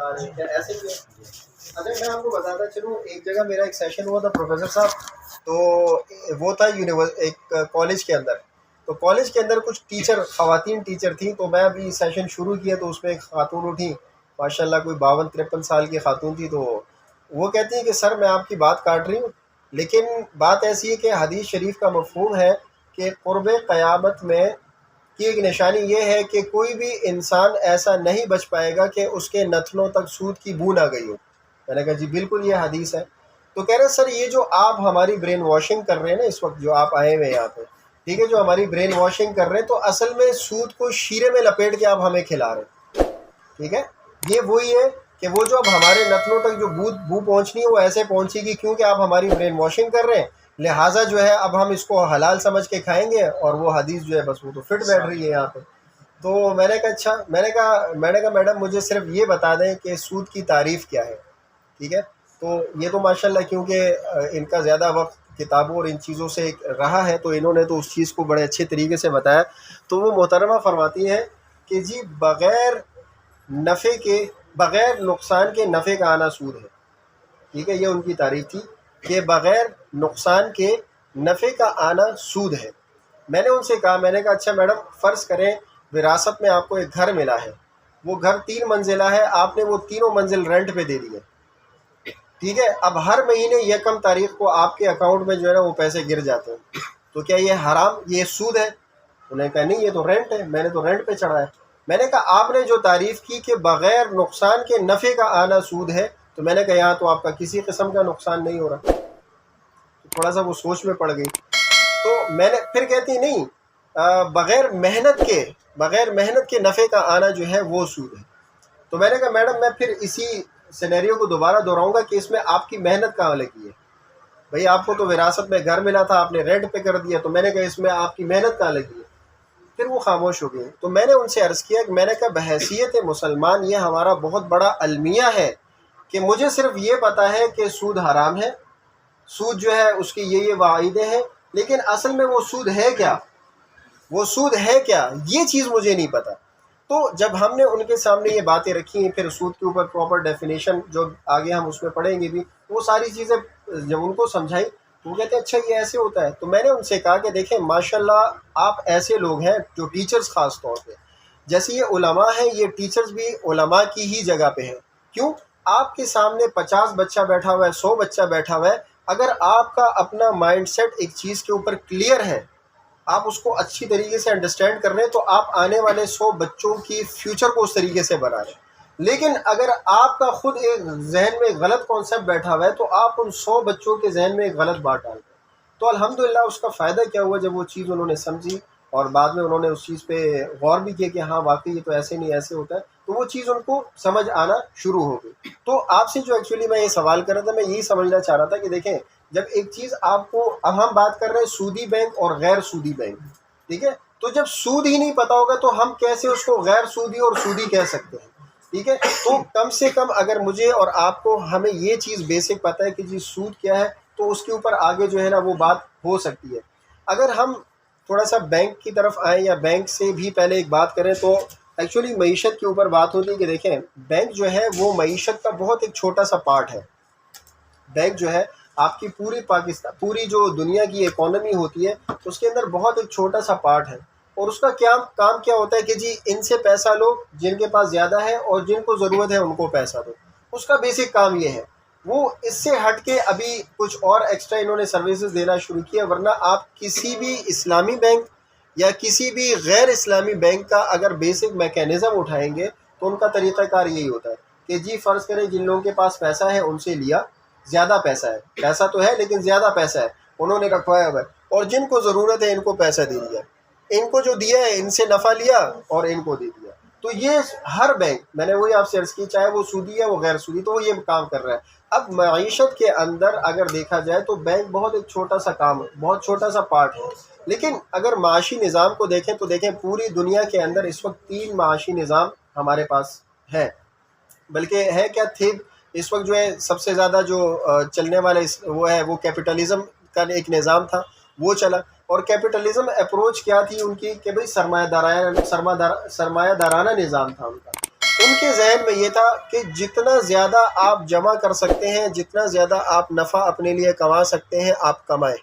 بتا رہے ہیں کیا ایسے ہی ہے؟ اچھا میں آپ کو بتاتا چلوں، ایک جگہ میرا ایک سیشن ہوا تھا پروفیسر صاحب، تو وہ تھا ایک کالج کے اندر. تو کالج کے اندر کچھ ٹیچر، خواتین ٹیچر تھیں، تو میں ابھی سیشن شروع کیا تو اس میں ایک خاتون اٹھی، ماشاء اللہ کوئی 52-53 سال کی خاتون تھی. تو وہ کہتی ہیں کہ سر میں آپ کی بات کاٹ رہی ہوں، لیکن بات ایسی ہے کہ حدیث شریف کا مفہوم ہے کہ قرب قیامت میں کی ایک نشانی یہ ہے کہ کوئی بھی انسان ایسا نہیں بچ پائے گا کہ اس کے نتنوں تک سود کی بو نہ گئی ہو. میں نے کہا جی بالکل یہ حدیث ہے. تو کہہ رہے سر یہ جو آپ ہماری برین واشنگ کر رہے ہیں نا اس وقت جو آپ آئے ہوئے ہیں یہاں پہ، ٹھیک ہے، جو ہماری برین واشنگ کر رہے ہیں، تو اصل میں سود کو شیرے میں لپیٹ کے آپ ہمیں کھلا رہے ہیں. ٹھیک ہے، یہ وہی ہے کہ وہ جو اب ہمارے نتنوں تک جو بو پہنچنی ہے وہ ایسے پہنچے گی کیونکہ آپ ہماری برین واشنگ کر رہے ہیں، لہٰذا جو ہے اب ہم اس کو حلال سمجھ کے کھائیں گے، اور وہ حدیث جو ہے بس وہ تو فٹ بیٹھ رہی ہے یہاں پہ. تو میں نے کہا اچھا، میں نے کہا میڈم مجھے صرف یہ بتا دیں کہ سود کی تعریف کیا ہے. ٹھیک ہے، تو یہ تو ماشاءاللہ کیونکہ ان کا زیادہ وقت کتابوں اور ان چیزوں سے رہا ہے تو انہوں نے تو اس چیز کو بڑے اچھے طریقے سے بتایا. تو وہ محترمہ فرماتی ہیں کہ جی بغیر نقصان کے نفع کا آنا سود ہے. ٹھیک ہے، یہ ان کی تعریف تھی کہ بغیر نقصان کے نفع کا آنا سود ہے. میں نے ان سے کہا، میں نے کہا اچھا میڈم فرض کریں وراثت میں آپ کو ایک گھر ملا ہے، وہ گھر 3 منزلہ ہے، آپ نے وہ تینوں منزل رینٹ پہ دے دیے. ٹھیک ہے، اب ہر مہینے 1 تاریخ کو آپ کے اکاؤنٹ میں جو ہے نا وہ پیسے گر جاتے ہیں، تو کیا یہ حرام، یہ سود ہے؟ انہوں نے کہا نہیں یہ تو رینٹ ہے، میں نے تو رینٹ پہ چڑھا ہے. میں نے کہا آپ نے جو تعریف کی کہ بغیر نقصان کے نفع کا آنا سود ہے، تو میں نے کہا یہاں تو آپ کا کسی قسم کا نقصان نہیں ہو رہا. تو تھوڑا سا وہ سوچ میں پڑ گئی. تو میں نے پھر کہتی نہیں، بغیر محنت کے نفع کا آنا جو ہے وہ سود ہے. تو میں نے کہا میڈم میں پھر اسی سینیریو کو دوبارہ دہراؤں گا کہ اس میں آپ کی محنت کہاں لگی ہے؟ بھئی آپ کو تو وراثت میں گھر ملا تھا، آپ نے رینٹ پہ کر دیا، تو میں نے کہا اس میں آپ کی محنت کہاں لگی ہے؟ پھر وہ خاموش ہو گئے. تو میں نے ان سے عرض کیا کہ میں نے کہا بحیثیت مسلمان یہ ہمارا بہت بڑا المیہ ہے کہ مجھے صرف یہ پتا ہے کہ سود حرام ہے، سود جو ہے اس کی یہ وعیدیں ہیں، لیکن اصل میں وہ سود ہے کیا، یہ چیز مجھے نہیں پتا. تو جب ہم نے ان کے سامنے یہ باتیں رکھی ہیں، پھر سود کے اوپر پراپر ڈیفینیشن جو آگے ہم اس میں پڑھیں گے بھی، وہ ساری چیزیں جب ان کو سمجھائی تو وہ کہتے ہیں اچھا یہ ایسے ہوتا ہے. تو میں نے ان سے کہا کہ دیکھیں ماشاءاللہ آپ ایسے لوگ ہیں جو ٹیچرز خاص طور پہ، جیسے یہ علماء ہیں، یہ ٹیچرز بھی علماء کی ہی جگہ پہ ہیں. کیوں؟ آپ کے سامنے 50 بچہ بیٹھا ہوا ہے، 100 بچہ بیٹھا ہوا ہے، اگر آپ کا اپنا مائنڈ سیٹ ایک چیز کے اوپر کلیئر ہے، آپ اس کو اچھی طریقے سے انڈرسٹینڈ کر رہے ہیں، تو آپ آنے والے 100 بچوں کی فیوچر کو اس طریقے سے بنا رہے ہیں. لیکن اگر آپ کا خود ایک ذہن میں ایک غلط کانسیپٹ بیٹھا ہوا ہے تو آپ ان 100 بچوں کے ذہن میں ایک غلط بات ڈال رہے ہیں. تو الحمدللہ اس کا فائدہ کیا ہوا، جب وہ چیز انہوں نے سمجھی اور بعد میں انہوں نے اس چیز پہ غور بھی کیا کہ ہاں واقعی یہ تو ایسے نہیں ایسے ہوتا ہے، تو وہ چیز ان کو سمجھ آنا شروع ہو گئی. تو آپ سے جو ایکچولی میں یہ سوال کر رہا تھا، میں یہی سمجھنا چاہ رہا تھا کہ دیکھیں جب ایک چیز آپ کو، اب ہم بات کر رہے ہیں سودی بینک اور غیر سودی بینک، ٹھیک ہے، تو جب سود ہی نہیں پتا ہوگا تو ہم کیسے اس کو غیر سودی اور سودی کہہ سکتے ہیں؟ ٹھیک ہے، تو کم سے کم اگر مجھے اور آپ کو ہمیں یہ چیز بیسک پتہ ہے کہ جی سود کیا ہے، تو اس کے اوپر آگے جو ہے نا وہ بات ہو سکتی ہے. اگر ہم تھوڑا سا بینک کی طرف آئیں یا بینک سے بھی پہلے ایک بات کریں، تو ایکچولی معیشت کے اوپر بات ہوتی ہے کہ دیکھیں بینک جو ہے وہ معیشت کا بہت ایک چھوٹا سا پارٹ ہے. بینک جو ہے آپ کی پوری جو دنیا کی اکانومی ہوتی ہے اس کے اندر بہت ایک چھوٹا سا پارٹ ہے. اور اس کا کام کیا ہوتا ہے کہ جی ان سے پیسہ لو جن کے پاس زیادہ ہے، اور جن کو ضرورت ہے ان کو پیسہ دو. اس کا بیسک کام یہ ہے. وہ اس سے ہٹ کے ابھی کچھ اور ایکسٹرا انہوں نے سروسز دینا شروع کیا، ورنہ آپ کسی بھی اسلامی بینک یا کسی بھی غیر اسلامی بینک کا اگر بیسک میکینزم اٹھائیں گے تو ان کا طریقہ کار یہی ہوتا ہے کہ جی فرض کریں جن لوگوں کے پاس پیسہ ہے ان سے لیا، زیادہ پیسہ ہے، پیسہ تو ہے لیکن زیادہ پیسہ ہے انہوں نے رکھوایا ہوا ہے، اور جن کو ضرورت ہے ان کو پیسہ دے دیا، ان کو جو دیا ہے ان سے نفع لیا اور ان کو دے دیا. تو یہ ہر بینک، میں نے وہی آپ سے عرض کی، چاہے وہ سودی ہے وہ غیر سودی، تو وہ یہ کام کر رہا ہے. اب معیشت کے اندر اگر دیکھا جائے تو بینک بہت ایک چھوٹا سا کام ہے، بہت چھوٹا سا پارٹ ہے. لیکن اگر معاشی نظام کو دیکھیں تو دیکھیں پوری دنیا کے اندر اس وقت 3 معاشی نظام ہمارے پاس ہیں، بلکہ ہے کیا تھے اس وقت جو ہے سب سے زیادہ جو چلنے والا وہ ہے وہ کیپٹلزم کا ایک نظام تھا، وہ چلا. اور کیپٹلزم اپروچ کیا تھی ان کی کہ بھئی سرمایہ دارانہ نظام تھا ان کا. ان کے ذہن میں یہ تھا کہ جتنا زیادہ آپ جمع کر سکتے ہیں، جتنا زیادہ آپ نفع اپنے لیے کما سکتے ہیں آپ کمائیں.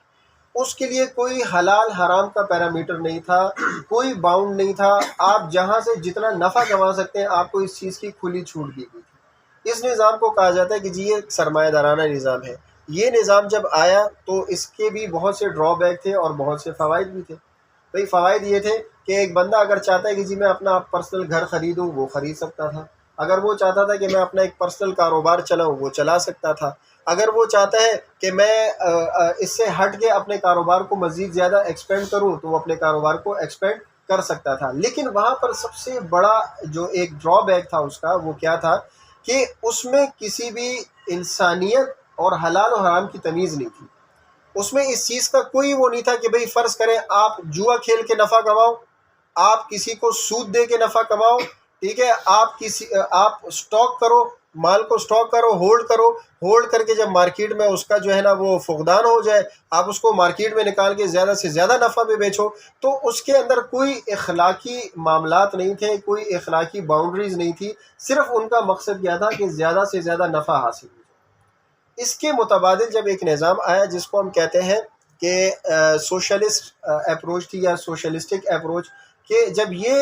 اس کے لیے کوئی حلال حرام کا پیرامیٹر نہیں تھا، کوئی باؤنڈ نہیں تھا. آپ جہاں سے جتنا نفع کما سکتے ہیں آپ کو اس چیز کی کھلی چھوٹ دی گئی تھی. اس نظام کو کہا جاتا ہے کہ جی یہ سرمایہ دارانہ نظام ہے. یہ نظام جب آیا تو اس کے بھی بہت سے ڈرا بیک تھے اور بہت سے فوائد بھی تھے. بھئی فوائد یہ تھے کہ ایک بندہ اگر چاہتا ہے کہ جی میں اپنا پرسنل گھر خریدوں وہ خرید سکتا تھا. اگر وہ چاہتا تھا کہ میں اپنا ایک پرسنل کاروبار چلاؤں وہ چلا سکتا تھا. اگر وہ چاہتا ہے کہ میں اس سے ہٹ کے اپنے کاروبار کو مزید زیادہ ایکسپینڈ کروں تو وہ اپنے کاروبار کو ایکسپینڈ کر سکتا تھا. لیکن وہاں پر سب سے بڑا جو ایک ڈرا بیک تھا اس کا وہ کیا تھا کہ اس میں کسی بھی انسانیت اور حلال و حرام کی تمیز نہیں تھی. اس میں اس چیز کا کوئی وہ نہیں تھا کہ بھئی فرض کریں آپ جوا کھیل کے نفع کماؤ، آپ کسی کو سود دے کے نفع کماؤ، ٹھیک ہے، آپ سٹاک کرو، مال کو سٹاک کرو، ہولڈ کر کے جب مارکیٹ میں اس کا جو ہے نا وہ فقدان ہو جائے آپ اس کو مارکیٹ میں نکال کے زیادہ سے زیادہ نفع پہ بیچو. تو اس کے اندر کوئی اخلاقی معاملات نہیں تھے، کوئی اخلاقی باؤنڈریز نہیں تھی. صرف ان کا مقصد کیا تھا کہ زیادہ سے زیادہ نفع حاصل ہو. اس کے متبادل جب ایک نظام آیا جس کو ہم کہتے ہیں کہ سوشلسٹ اپروچ تھی یا سوشلسٹک اپروچ، کہ جب یہ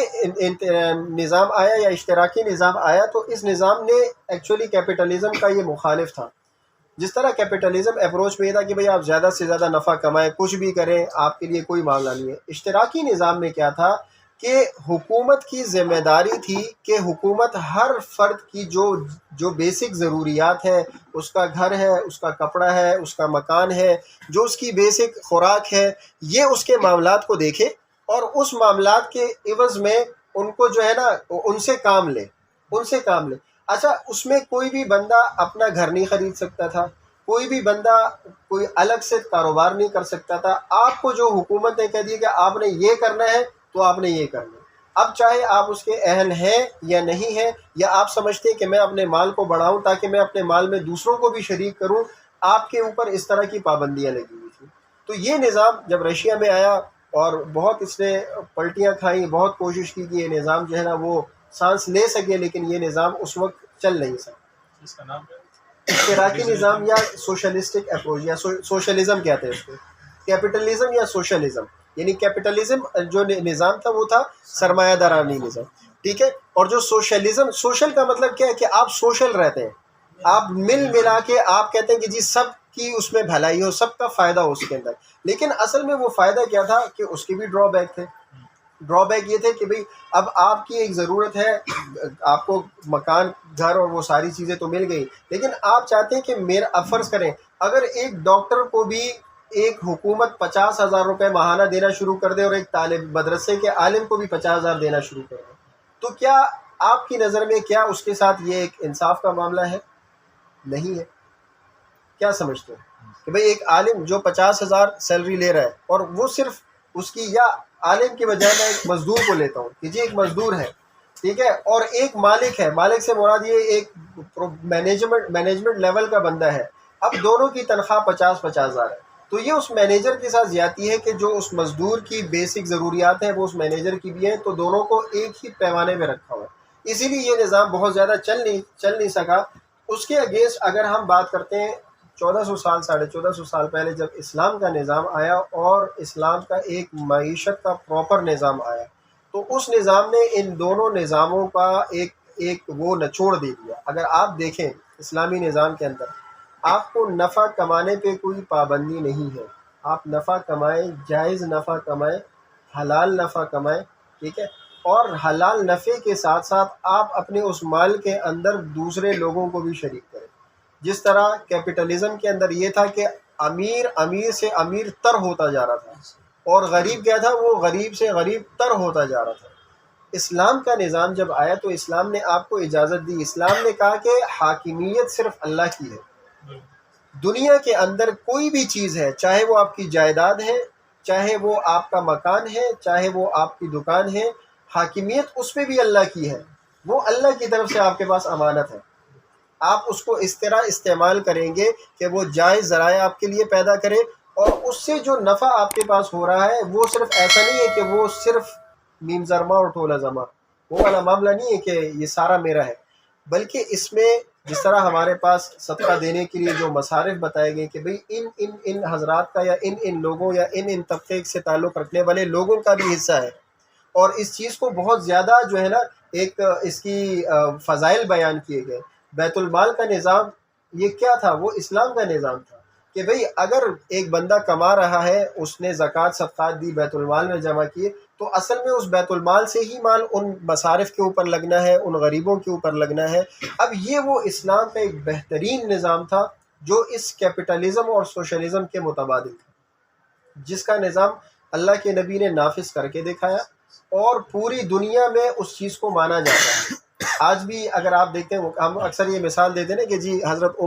نظام آیا یا اشتراکی نظام آیا تو اس نظام نے ایکچولی کیپٹلزم کا یہ مخالف تھا. جس طرح کیپٹلزم اپروچ میں یہ تھا کہ بھئی آپ زیادہ سے زیادہ نفع کمائیں، کچھ بھی کریں، آپ کے لیے کوئی معاملہ نہیں ہے. اشتراکی نظام میں کیا تھا کہ حکومت کی ذمہ داری تھی کہ حکومت ہر فرد کی جو بیسک ضروریات ہے، اس کا گھر ہے، اس کا کپڑا ہے، اس کا مکان ہے، جو اس کی بیسک خوراک ہے، یہ اس کے معاملات کو دیکھے اور اس معاملات کے عوض میں ان کو جو ہے نا ان سے کام لے. اچھا، اس میں کوئی بھی بندہ اپنا گھر نہیں خرید سکتا تھا، کوئی بھی بندہ کوئی الگ سے کاروبار نہیں کر سکتا تھا. آپ کو جو حکومت نے کہہ دیا کہ آپ نے یہ کرنا ہے تو آپ نے یہ کرنا ہے. اب چاہے آپ اس کے اہل ہیں یا نہیں ہیں، یا آپ سمجھتے ہیں کہ میں اپنے مال کو بڑھاؤں تاکہ میں اپنے مال میں دوسروں کو بھی شریک کروں، آپ کے اوپر اس طرح کی پابندیاں لگی ہوئی تھیں. تو یہ نظام جب رشیا میں آیا اور بہت اس نے پلٹیاں کھائیں، بہت کوشش کی کہ یہ نظام جو ہے نا وہ سانس لے سکے، لیکن یہ نظام اس وقت چل نہیں سکا. اس کا نام اشتراکی نظام یا سوشلسٹک اپروچ یا سوشلزم کہتے ہیں اس کو، کیپٹلزم یا سوشلزم. یعنی کیپٹلزم جو نظام تھا وہ تھا سرمایہ دارانی نظام، ٹھیک ہے. اور جو سوشلزم، سوشل کا مطلب کیا ہے کہ آپ سوشل رہتے ہیں، آپ مل ملا کے آپ کہتے ہیں کہ جی سب کی اس میں بھلائی ہو، سب کا فائدہ ہو اس کے اندر. لیکن اصل میں وہ فائدہ کیا تھا کہ اس کے بھی ڈرا بیک تھے. ڈرا بیک یہ تھے کہ بھئی اب آپ کی ایک ضرورت ہے، آپ کو مکان، گھر اور وہ ساری چیزیں تو مل گئی، لیکن آپ چاہتے ہیں کہ اب فرض کریں اگر ایک ڈاکٹر کو بھی ایک حکومت 50,000 روپے ماہانہ دینا شروع کر دے اور ایک طالب مدرسے کے عالم کو بھی 50,000 دینا شروع کر دے، تو کیا آپ کی نظر میں کیا اس کے ساتھ یہ ایک انصاف کا معاملہ ہے؟ نہیں ہے. کیا سمجھتے ہیں کہ بھئی ایک عالم جو 50,000 سیلری لے رہا ہے اور وہ صرف اس کی، یا عالم کی بجائے میں ایک مزدور کو لیتا ہوں کہ جی ایک مزدور ہے، ٹھیک ہے، اور ایک مالک ہے، مالک سے مراد یہ ایک مینجمنٹ لیول کا بندہ ہے. اب دونوں کی تنخواہ 50,000 ہے، تو یہ اس مینیجر کے ساتھ زیادتی ہے کہ جو اس مزدور کی بیسک ضروریات ہیں وہ اس مینیجر کی بھی ہیں، تو دونوں کو ایک ہی پیمانے میں رکھا ہوا ہے. اسی لیے یہ نظام بہت زیادہ چل نہیں سکا. اس کے اگینسٹ اگر ہم بات کرتے ہیں 1400 سال 1450 سال پہلے جب اسلام کا نظام آیا اور اسلام کا ایک معیشت کا پراپر نظام آیا، تو اس نظام نے ان دونوں نظاموں کا ایک وہ نچوڑ دے دیا. اگر آپ دیکھیں اسلامی نظام کے اندر آپ کو نفع کمانے پہ کوئی پابندی نہیں ہے. آپ نفع کمائیں، جائز نفع کمائیں، حلال نفع کمائیں، ٹھیک ہے، اور حلال نفع کے ساتھ ساتھ آپ اپنے اس مال کے اندر دوسرے لوگوں کو بھی شریک کریں. جس طرح کیپٹلزم کے اندر یہ تھا کہ امیر سے امیر تر ہوتا جا رہا تھا اور غریب کیا تھا، وہ غریب سے غریب تر ہوتا جا رہا تھا. اسلام کا نظام جب آیا تو اسلام نے آپ کو اجازت دی. اسلام نے کہا کہ حاکمیت صرف اللہ کی ہے. دنیا کے اندر کوئی بھی چیز ہے، چاہے وہ آپ کی جائیداد ہے، چاہے وہ آپ کا مکان ہے، چاہے وہ آپ کی دکان ہے، حاکمیت اس پہ بھی اللہ کی ہے. وہ اللہ کی طرف سے آپ کے پاس امانت ہے. آپ اس کو اس طرح استعمال کریں گے کہ وہ جائز ذرائع آپ کے لیے پیدا کرے، اور اس سے جو نفع آپ کے پاس ہو رہا ہے وہ صرف ایسا نہیں ہے کہ وہ صرف میم زرما اور ٹولہ زما، وہ والا معاملہ نہیں ہے کہ یہ سارا میرا ہے، بلکہ اس میں جس طرح ہمارے پاس صدقہ دینے کے لیے جو مصارف بتائے گئے کہ بھئی ان حضرات کا یا ان لوگوں یا ان طبقے سے تعلق رکھنے والے لوگوں کا بھی حصہ ہے، اور اس چیز کو بہت زیادہ جو ہے نا ایک اس کی فضائل بیان کیے گئے۔ بیت المال کا نظام یہ کیا تھا؟ وہ اسلام کا نظام تھا کہ بھئی اگر ایک بندہ کما رہا ہے، اس نے زکوٰۃ صدقات دی، بیت المال میں جمع کیے، تو اصل میں اس بیت المال سے ہی مال ان مصارف کے اوپر لگنا ہے، ان غریبوں کے اوپر لگنا ہے۔ اب یہ وہ اسلام کا ایک بہترین نظام تھا جو اس کیپٹلزم اور سوشلزم کے متبادل تھا، جس کا نظام اللہ کے نبی نے نافذ کر کے دکھایا، اور پوری دنیا میں اس چیز کو مانا جاتا ہے۔ آج بھی اگر آپ دیکھتے ہیں، ہم اکثر یہ مثال دیتے ہیں نا کہ جی حضرت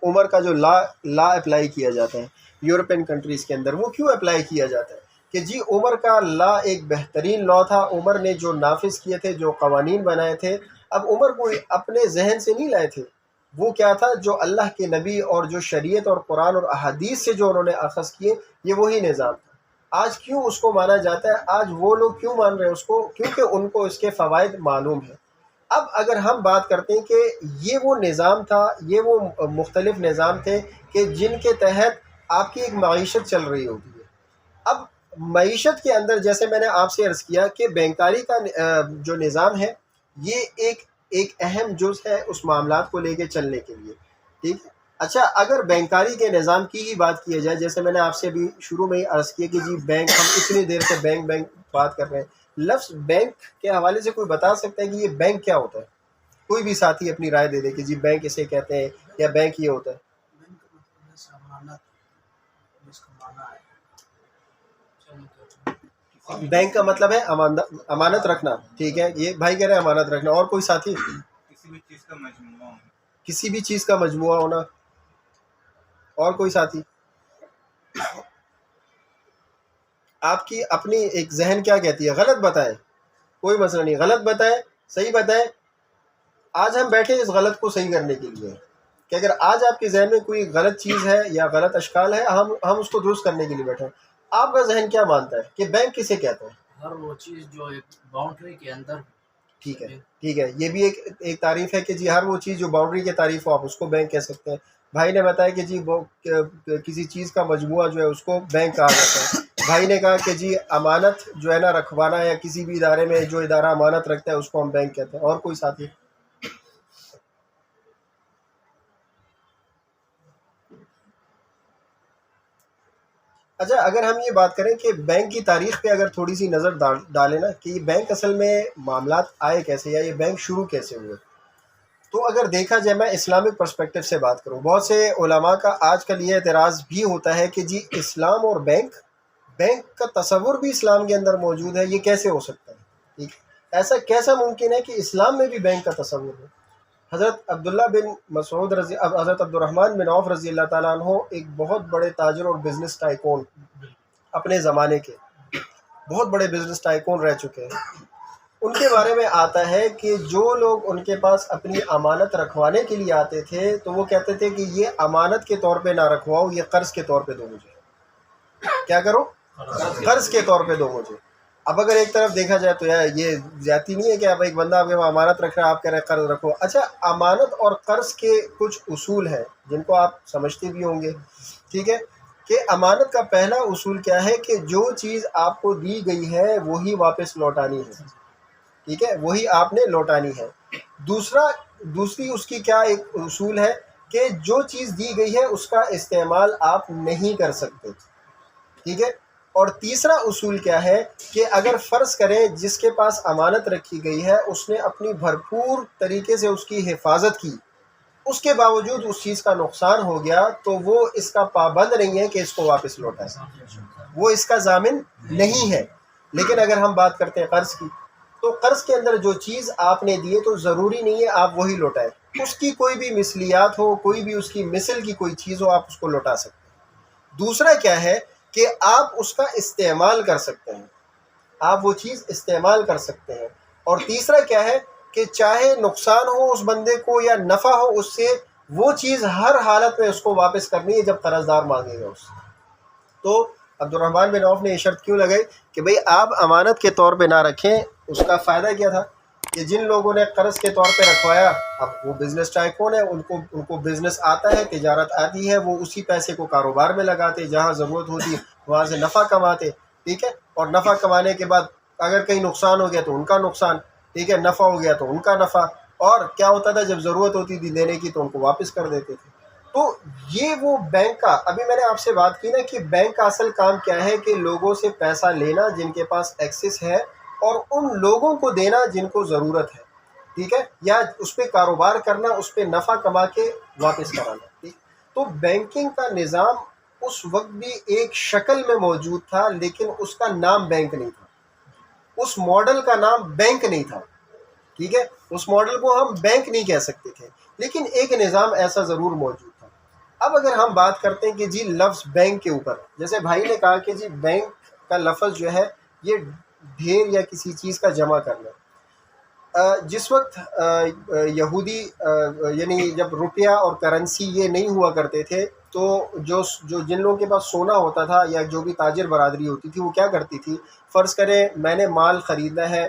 عمر کا جو لا اپلائی کیا جاتا ہے یورپین کنٹریز کے اندر، وہ کیوں اپلائی کیا جاتا ہے؟ کہ جی عمر کا لا ایک بہترین لا تھا، عمر نے جو نافذ کیے تھے، جو قوانین بنائے تھے، اب عمر کو اپنے ذہن سے نہیں لائے تھے، وہ کیا تھا؟ جو اللہ کے نبی اور جو شریعت اور قرآن اور احادیث سے جو انہوں نے اخذ کیے، یہ وہی نظام تھا۔ آج کیوں اس کو مانا جاتا ہے؟ آج وہ لوگ کیوں مان رہے ہیں اس کو؟ کیونکہ ان کو اس کے فوائد معلوم ہیں۔ اب اگر ہم بات کرتے ہیں کہ یہ وہ نظام تھا، یہ وہ مختلف نظام تھے کہ جن کے تحت آپ کی ایک معیشت چل رہی ہوتی ہے۔ اب معیشت کے اندر جیسے میں نے آپ سے عرض کیا کہ بینکاری کا جو نظام ہے، یہ ایک اہم جز ہے اس معاملات کو لے کے چلنے کے لیے، ٹھیک ہے۔ اچھا، اگر بینکاری کے نظام کی ہی بات کی جائے، جیسے میں نے آپ سے بھی شروع میں ہی عرض کیا کہ جی بینک، ہم اتنی دیر سے بینک بات کر رہے ہیں، لفظ بینک کے حوالے سے کوئی بتا سکتا ہے کہ یہ بینک کیا ہوتا ہے؟ کوئی بھی ساتھی اپنی رائے دے دے کہ جی بینک اسے کہتے ہیں یا بینک یہ ہوتا ہے۔ بینک کا مطلب ہے امانت رکھنا، ٹھیک ہے، یہ بھائی کہہ رہے ہیں امانت رکھنا۔ اور کوئی ساتھی؟ کسی بھی چیز کا مجموعہ ہونا۔ کسی بھی چیز کا مجموعہ ہونا۔ اور کوئی ساتھی؟ آپ کی اپنی ایک ذہن کیا کہتی ہے؟ غلط بتائیں، کوئی مسئلہ نہیں، غلط بتائیں، صحیح بتائیں۔ آج ہم بیٹھے اس غلط کو صحیح کرنے کے لیے کہ اگر آج آپ کے ذہن میں کوئی غلط چیز ہے یا غلط اشکال ہے، ہم اس کو درست کرنے کے لیے بیٹھے ہیں۔ آپ کا ذہن کیا مانتا ہے کہ بینک کسے کہتے ہیں؟ ہر وہ چیز جو ایک باؤنڈری کے اندر۔ ٹھیک ہے، ٹھیک ہے، یہ بھی ایک تعریف ہے کہ جی ہر وہ چیز جو باؤنڈری کے تعریف ہو، آپ اس کو بینک کہہ سکتے ہیں۔ بھائی نے بتایا کہ جی وہ کسی چیز کا مجموعہ جو ہے اس کو بینک کہا جاتا ہے۔ بھائی نے کہا کہ جی امانت جو ہے نا رکھوانا، یا کسی بھی ادارے میں جو ادارہ امانت رکھتا ہے اس کو ہم بینک کہتے ہیں۔ اور کوئی ساتھی؟ اچھا، اگر ہم یہ بات کریں کہ بینک کی تاریخ پہ اگر تھوڑی سی نظر ڈالیں نا کہ یہ بینک اصل میں معاملات آئے کیسے، یا یہ بینک شروع کیسے ہوئے، تو اگر دیکھا جائے، میں اسلامک پرسپیکٹو سے بات کروں، بہت سے علماء کا آج کل یہ اعتراض بھی ہوتا ہے کہ جی اسلام اور بینک کا تصور بھی اسلام کے اندر موجود ہے، یہ کیسے ہو سکتا ہے؟ ٹھیک ہے، ایسا کیسا ممکن ہے کہ اسلام میں بھی بینک کا تصور ہو؟ حضرت عبداللہ بن مسعود حضرت عبد الرحمن بن عوف رضی اللہ تعالیٰ عنہ ایک بہت بڑے تاجر اور بزنس ٹائکون، اپنے زمانے کے بہت بڑے بزنس ٹائکون رہ چکے ہیں۔ ان کے بارے میں آتا ہے کہ جو لوگ ان کے پاس اپنی امانت رکھوانے کے لیے آتے تھے تو وہ کہتے تھے کہ یہ امانت کے طور پہ نہ رکھواؤ، یہ قرض کے طور پہ دو مجھے۔ کیا کرو؟ قرض کے طور پہ دو مجھے۔ اب اگر ایک طرف دیکھا جائے تو یار یہ زیادتی نہیں ہے کہ اب ایک بندہ آپ کے وہاں امانت رکھ رہا ہے، آپ کہہ رہے ہیں قرض رکھو۔ اچھا، امانت اور قرض کے کچھ اصول ہیں جن کو آپ سمجھتے بھی ہوں گے، ٹھیک ہے، کہ امانت کا پہلا اصول کیا ہے کہ جو چیز آپ کو دی گئی ہے وہی واپس لوٹانی ہے، ٹھیک ہے، وہی آپ نے لوٹانی ہے۔ دوسری اس کی کیا ایک اصول ہے کہ جو چیز دی گئی ہے اس کا استعمال آپ نہیں کر سکتے، ٹھیک ہے۔ اور تیسرا اصول کیا ہے کہ اگر فرض کریں جس کے پاس امانت رکھی گئی ہے اس نے اپنی بھرپور طریقے سے اس کی حفاظت کی، اس کے باوجود اس چیز کا نقصان ہو گیا تو وہ اس کا پابند نہیں ہے کہ اس کو واپس لوٹائے، وہ اس کا ضامن نہیں ہے۔ لیکن اگر ہم بات کرتے ہیں قرض کی، تو قرض کے اندر جو چیز آپ نے دی ہے تو ضروری نہیں ہے آپ وہی لوٹائیں، اس کی کوئی بھی مثلیات ہو، کوئی بھی اس کی مثل کی کوئی چیز ہو، آپ اس کو لوٹا سکتے ہیں۔ دوسرا کیا ہے کہ آپ اس کا استعمال کر سکتے ہیں، آپ وہ چیز استعمال کر سکتے ہیں۔ اور تیسرا کیا ہے کہ چاہے نقصان ہو اس بندے کو یا نفع ہو اس سے، وہ چیز ہر حالت میں اس کو واپس کرنی ہے جب قرض دار مانگے گا اس سے۔ تو عبد الرحمن بن عوف نے یہ شرط کیوں لگائی کہ بھئی آپ امانت کے طور پہ نہ رکھیں؟ اس کا فائدہ کیا تھا کہ جن لوگوں نے قرض کے طور پہ رکھوایا، اب وہ بزنس ٹائکون ہے، ان کو بزنس آتا ہے، تجارت آتی ہے، وہ اسی پیسے کو کاروبار میں لگاتے، جہاں ضرورت ہوتی وہاں سے نفع کماتے، ٹھیک ہے، اور نفع کمانے کے بعد اگر کہیں نقصان ہو گیا تو ان کا نقصان، ٹھیک ہے، نفع ہو گیا تو ان کا نفع، اور کیا ہوتا تھا جب ضرورت ہوتی تھی دینے کی تو ان کو واپس کر دیتے تھے۔ تو یہ وہ بینک کا، ابھی میں نے آپ سے بات کی نا کہ بینک کا اصل کام کیا ہے، کہ لوگوں سے پیسہ لینا جن کے پاس ایکسس ہے، اور ان لوگوں کو دینا جن کو ضرورت ہے، ٹھیک ہے، یا اس پہ کاروبار کرنا، اس پہ نفع کما کے واپس کرانا، ٹھیک۔ تو بینکنگ کا نظام اس وقت بھی ایک شکل میں موجود تھا، لیکن اس کا نام بینک نہیں تھا، اس ماڈل کا نام بینک نہیں تھا، ٹھیک ہے، اس ماڈل کو ہم بینک نہیں کہہ سکتے تھے، لیکن ایک نظام ایسا ضرور موجود تھا۔ اب اگر ہم بات کرتے ہیں کہ جی لفظ بینک کے اوپر، جیسے بھائی نے کہا کہ جی بینک کا لفظ جو ہے یہ ڈھیر یا کسی چیز کا جمع کرنا، جس وقت یہودی یعنی جب روپیہ اور کرنسی یہ نہیں ہوا کرتے تھے، تو جن لوگوں کے پاس سونا ہوتا تھا یا جو بھی تاجر برادری ہوتی تھی وہ کیا کرتی تھی، فرض کریں میں نے مال خریدنا ہے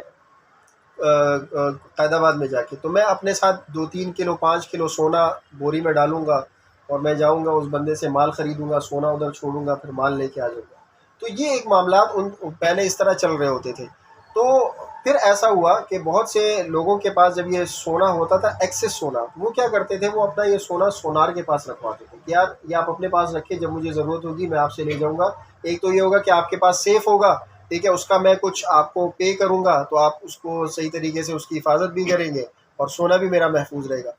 قائد آباد میں جا کے، تو میں اپنے ساتھ 2-3 کلو 5 کلو سونا بوری میں ڈالوں گا، اور میں جاؤں گا اس بندے سے مال خریدوں گا، سونا ادھر چھوڑوں گا، پھر مال لے کے آ جاؤں گا۔ تو یہ ایک معاملات پہلے اس طرح چل رہے ہوتے تھے۔ تو پھر ایسا ہوا کہ بہت سے لوگوں کے پاس جب یہ سونا ہوتا تھا ایکسس سونا، وہ کیا کرتے تھے، وہ اپنا یہ سونا سونار کے پاس رکھواتے تھے کہ یار یہ آپ اپنے پاس رکھیں، جب مجھے ضرورت ہوگی میں آپ سے لے جاؤں گا۔ ایک تو یہ ہوگا کہ آپ کے پاس سیف ہوگا، ٹھیک ہے، اس کا میں کچھ آپ کو پے کروں گا تو آپ اس کو صحیح طریقے سے اس کی حفاظت بھی کریں گے، اور سونا بھی میرا محفوظ رہے گا۔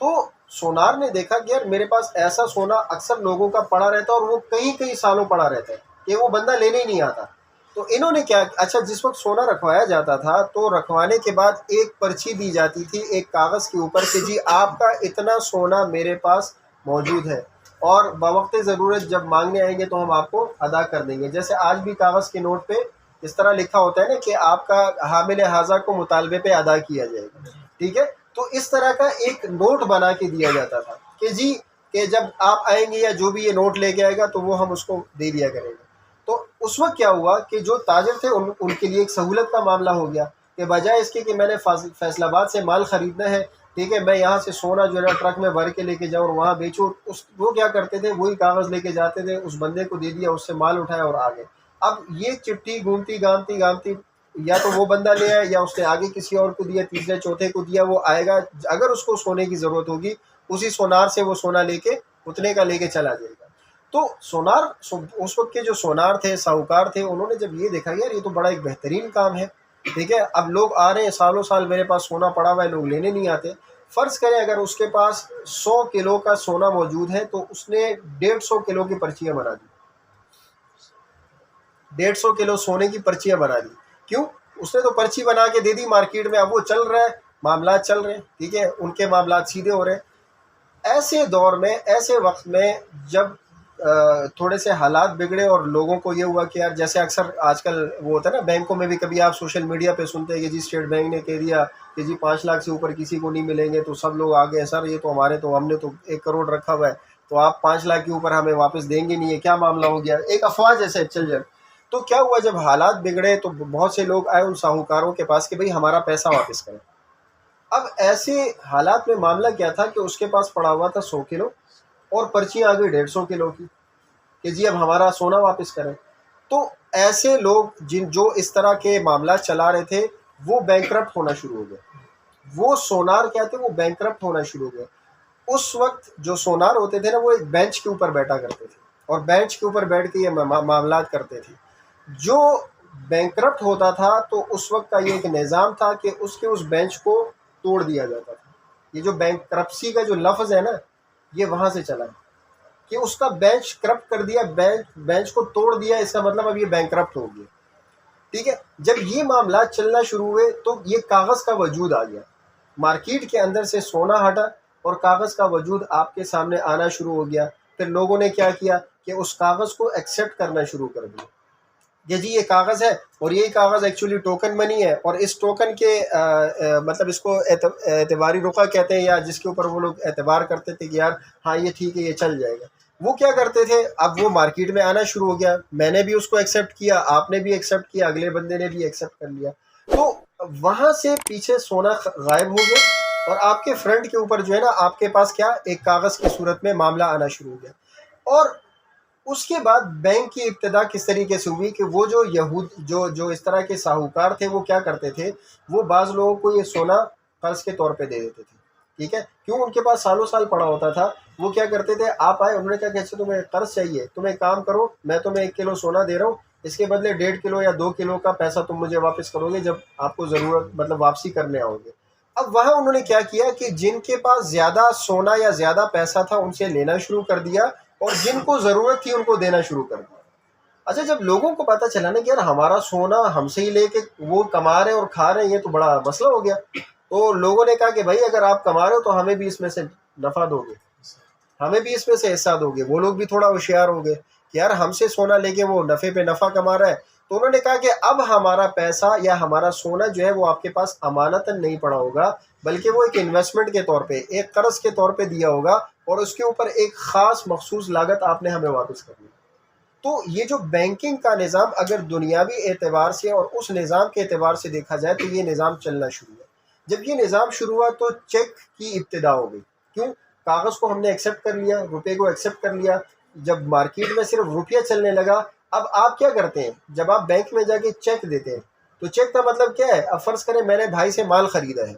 تو سونار نے دیکھا کہ یار میرے پاس ایسا سونا اکثر لوگوں کا پڑا رہتا ہے، اور وہ کئی سالوں پڑا رہتا ہے کہ وہ بندہ لینے ہی نہیں آتا۔ تو انہوں نے کیا، اچھا جس وقت سونا رکھوایا جاتا تھا تو رکھوانے کے بعد ایک پرچی دی جاتی تھی ایک کاغذ کے اوپر کہ جی آپ کا اتنا سونا میرے پاس موجود ہے، اور بوقت ضرورت جب مانگنے آئیں گے تو ہم آپ کو ادا کر دیں گے۔ جیسے آج بھی کاغذ کے نوٹ پہ اس طرح لکھا ہوتا ہے نا کہ آپ کا حامل حاضہ کو مطالبے پہ ادا کیا جائے گا، ٹھیک ہے، تو اس طرح کا ایک نوٹ بنا کے دیا جاتا تھا کہ جی کہ جب آپ آئیں گے یا جو بھی یہ نوٹ لے کے آئے گا تو وہ ہم اس کو دے دیا کریں گے۔ تو اس وقت کیا ہوا کہ جو تاجر تھے ان کے لیے ایک سہولت کا معاملہ ہو گیا کہ بجائے اس کے کہ میں نے فیصل آباد سے مال خریدنا ہے، ٹھیک ہے، میں یہاں سے سونا جو ہے ٹرک میں بھر کے لے کے جاؤں اور وہاں بیچوں، وہ کیا کرتے تھے، وہی کاغذ لے کے جاتے تھے، اس بندے کو دے دیا، اس سے مال اٹھایا اور آ گئے۔ اب یہ چٹھی گھومتی گامتی یا تو وہ بندہ لے آئے یا اس نے آگے کسی اور کو دیا، تیسرے چوتھے کو دیا، وہ آئے گا، اگر اس کو سونے کی ضرورت ہوگی اسی سونار سے وہ سونا لے کے اتنے کا لے کے چلا جائے گا۔ تو سونار، اس وقت کے جو سونار تھے، ساہوکار تھے، انہوں نے جب یہ دیکھا یار یہ تو بڑا ایک بہترین کام ہے، ٹھیک ہے، اب لوگ آ رہے ہیں سالوں سال میرے پاس سونا پڑا ہوا ہے، لوگ لینے نہیں آتے۔ فرض کریں اگر اس کے پاس 100 کلو کا سونا موجود ہے تو اس نے 150 کلو کی پرچیاں بنا دی، 150 کلو سونے کی پرچیاں بنا دی۔ کیوں؟ اس نے تو پرچی بنا کے دے دی مارکیٹ میں، اب وہ چل رہا ہے، معاملات چل رہے ہیں، ٹھیک ہے، ان کے معاملات سیدھے ہو رہے ہیں۔ ایسے دور میں، ایسے وقت میں جب تھوڑے سے حالات بگڑے اور لوگوں کو یہ ہوا کہ یار جیسے اکثر آج کل وہ ہوتا ہے نا بینکوں میں بھی، کبھی آپ سوشل میڈیا پہ سنتے ہیں کہ جی اسٹیٹ بینک نے کہہ دیا کہ جی 5 لاکھ سے اوپر کسی کو نہیں ملیں گے، تو سب لوگ آ گئے، سر یہ تو ہم نے تو 1 کروڑ رکھا ہوا ہے تو آپ 5 لاکھ کے اوپر ہمیں واپس دیں گے نہیں، ہے کیا معاملہ ہو گیا، ایک افواہ جیسے چل جائے۔ تو کیا ہوا، جب حالات بگڑے تو بہت سے لوگ آئے ان ساہوکاروں کے پاس کہ بھئی ہمارا پیسہ واپس کریں۔ اب ایسے حالات میں معاملہ کیا تھا کہ اس کے پاس پڑا ہوا تھا 100 کلو اور پرچی آ گئی 150 کلو کی کہ جی اب ہمارا سونا واپس کریں۔ تو ایسے لوگ جو اس طرح کے معاملات چلا رہے تھے وہ بینکرپٹ ہونا شروع ہو گئے، وہ سونار کیا تھے، وہ بینکرپٹ ہونا شروع ہو گئے۔ اس وقت جو سونار ہوتے تھے نا وہ ایک بینچ کے اوپر بیٹھا کرتے تھے اور بینچ کے اوپر بیٹھ کے یہ معاملات کرتے تھے۔ جو بینکرپٹ ہوتا تھا تو اس وقت کا یہ ایک نظام تھا کہ اس بینچ کو توڑ دیا جاتا تھا۔ یہ جو بینکرپسی کا جو لفظ ہے نا یہ وہاں سے چلا ہے کہ اس کا بینچ کرپٹ کر دیا، بینچ کو توڑ دیا، اس کا مطلب اب یہ بینکرپٹ ہو گیا، ٹھیک ہے۔ جب یہ معاملات چلنا شروع ہوئے تو یہ کاغذ کا وجود آ گیا، مارکیٹ کے اندر سے سونا ہٹا اور کاغذ کا وجود آپ کے سامنے آنا شروع ہو گیا۔ پھر لوگوں نے کیا کیا کہ اس کاغذ کو ایکسیپٹ کرنا شروع کر دیا کہ جی یہ کاغذ ہے اور یہی کاغذ ایکچولی ٹوکن منی ہے، اور اس ٹوکن کے مطلب اس کو اعتباری رقعہ کہتے ہیں، یا جس کے اوپر وہ لوگ اعتبار کرتے تھے کہ یار ہاں یہ ٹھیک ہے یہ چل جائے گا۔ وہ کیا کرتے تھے، اب وہ مارکیٹ میں آنا شروع ہو گیا، میں نے بھی اس کو ایکسیپٹ کیا، آپ نے بھی ایکسیپٹ کیا، اگلے بندے نے بھی ایکسیپٹ کر لیا۔ تو وہاں سے پیچھے سونا غائب ہو گیا اور آپ کے فرنٹ کے اوپر جو ہے نا آپ کے پاس کیا ایک کاغذ کی صورت میں معاملہ آنا شروع ہو گیا. اور اس کے بعد بینک کی ابتدا کس طریقے سے ہوئی کہ وہ جو جو اس طرح کے ساہوکار تھے وہ کیا کرتے تھے, وہ بعض لوگوں کو یہ سونا قرض کے طور پہ دے دیتے تھے. ٹھیک ہے, کیوں, ان کے پاس سالوں سال پڑا ہوتا تھا. وہ کیا کرتے تھے, آپ آئے, انہوں نے کہا کہ اچھا تمہیں قرض چاہیے, تم ایک کام کرو, میں تمہیں 1 کلو سونا دے رہا ہوں, اس کے بدلے 1.5 کلو یا 2 کلو کا پیسہ تم مجھے واپس کرو گے جب آپ کو ضرورت, مطلب واپسی کرنے آؤ گے. اب وہاں انہوں نے کیا کیا کہ جن کے پاس زیادہ سونا یا زیادہ پیسہ تھا ان سے لینا شروع کر دیا, اور جن کو ضرورت تھی ان کو دینا شروع کر دیا. اچھا, جب لوگوں کو پتہ چلا نا کہ یار ہمارا سونا ہم سے ہی لے کے وہ کما رہے اور کھا رہے ہیں, یہ تو بڑا مسئلہ ہو گیا. تو لوگوں نے کہا کہ بھائی اگر آپ کما رہے ہو تو ہمیں بھی اس میں سے نفع دو گے, ہمیں بھی اس میں سے حصہ دو گے. وہ لوگ بھی تھوڑا ہوشیار ہو گئے کہ یار ہم سے سونا لے کے وہ نفع پہ نفع کما رہا ہے. تو انہوں نے کہا کہ اب ہمارا پیسہ یا ہمارا سونا جو ہے وہ آپ کے پاس امانتاً نہیں پڑا ہوگا, بلکہ وہ ایک انویسٹمنٹ کے طور پہ, ایک قرض کے طور پہ دیا ہوگا, اور اس کے اوپر ایک خاص مخصوص لاگت آپ نے ہمیں واپس کرنی. تو یہ جو بینکنگ کا نظام اگر دنیاوی اعتبار سے اور اس نظام کے اعتبار سے دیکھا جائے تو یہ نظام چلنا شروع ہے. جب یہ نظام شروع ہوا تو چیک کی ابتدا ہو گئی. کیوں, کاغذ کو ہم نے ایکسیپٹ کر لیا, روپے کو ایکسیپٹ کر لیا. جب مارکیٹ میں صرف روپیہ چلنے لگا, اب آپ کیا کرتے ہیں, جب آپ بینک میں جا کے چیک دیتے ہیں تو چیک کا مطلب کیا ہے, اب فرض کریں میں نے بھائی سے مال خریدا ہے,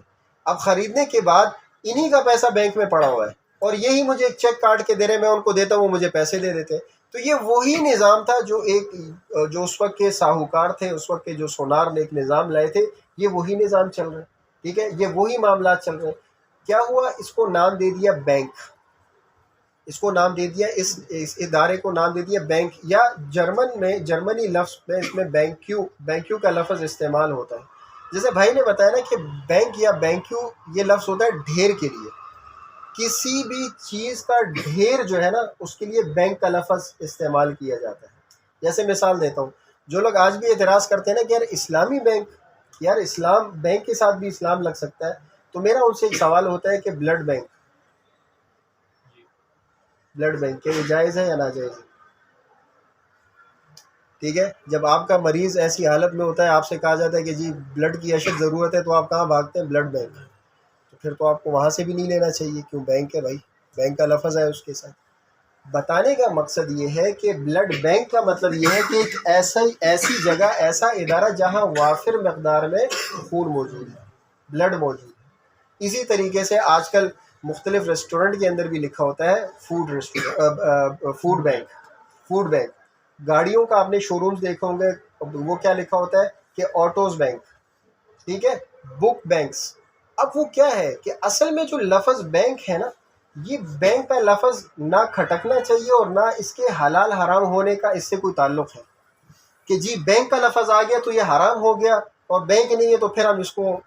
اب خریدنے کے بعد انہی کا پیسہ بینک میں پڑا ہوا ہے اور یہی مجھے ایک چیک کاٹ کے دے رہے, میں ان کو دیتا ہوں, وہ مجھے پیسے دے دیتے. تو یہ وہی نظام تھا جو اس وقت کے ساہوکار تھے, اس وقت کے جو سونار نے ایک نظام لائے تھے, یہ وہی نظام چل رہا ہے. ٹھیک ہے, یہ وہی معاملات چل رہے ہیں. کیا ہوا, اس کو نام دے دیا بینک, اس کو نام دے دیا, اس ادارے کو نام دے دیا بینک, یا جرمنی لفظ میں اس میں بینکیو کا لفظ استعمال ہوتا ہے. جیسے بھائی نے بتایا نا کہ بینک یا بینکیو یہ لفظ ہوتا ہے ڈھیر کے لیے. کسی بھی چیز کا ڈھیر جو ہے نا اس کے لیے بینک کا لفظ استعمال کیا جاتا ہے. جیسے مثال دیتا ہوں, جو لوگ آج بھی اعتراض کرتے ہیں نا کہ یار اسلامی بینک, یار اسلام بینک کے ساتھ بھی اسلام لگ سکتا ہے, تو میرا ان سے ایک سوال ہوتا ہے کہ بلڈ بینک کیا یہ جائز ہے یا ناجائز ہے؟ ٹھیک ہے, جب آپ کا مریض ایسی حالت میں ہوتا ہے, آپ سے کہا جاتا ہے کہ جی بلڈ کی اشد ضرورت ہے, تو آپ کہاں بھاگتے ہیں, بلڈ بینک. تو پھر تو آپ کو وہاں سے بھی نہیں لینا چاہیے, کیوں, بینک ہے بھائی, بینک کا لفظ ہے اس کے ساتھ. بتانے کا مقصد یہ ہے کہ بلڈ بینک کا مطلب یہ ہے کہ ایک ایسی جگہ, ایسا ادارہ جہاں وافر مقدار میں خون موجود ہے, بلڈ موجود ہے. اسی طریقے سے آج کل مختلف ریسٹورنٹ کے اندر بھی لکھا ہوتا ہے فوڈ بینک. گاڑیوں کا آپ نے شو رومز دیکھے ہوں گے, وہ کیا لکھا ہوتا ہے کہ آٹوز بینک. ٹھیک ہے, بک بینکس. اب وہ کیا ہے کہ اصل میں جو لفظ بینک ہے نا, یہ بینک کا لفظ نہ کھٹکنا چاہیے اور نہ اس کے حلال حرام ہونے کا اس سے کوئی تعلق ہے کہ جی بینک کا لفظ آ گیا تو یہ حرام ہو گیا, اور بینک نہیں ہے تو پھر ہم اس کو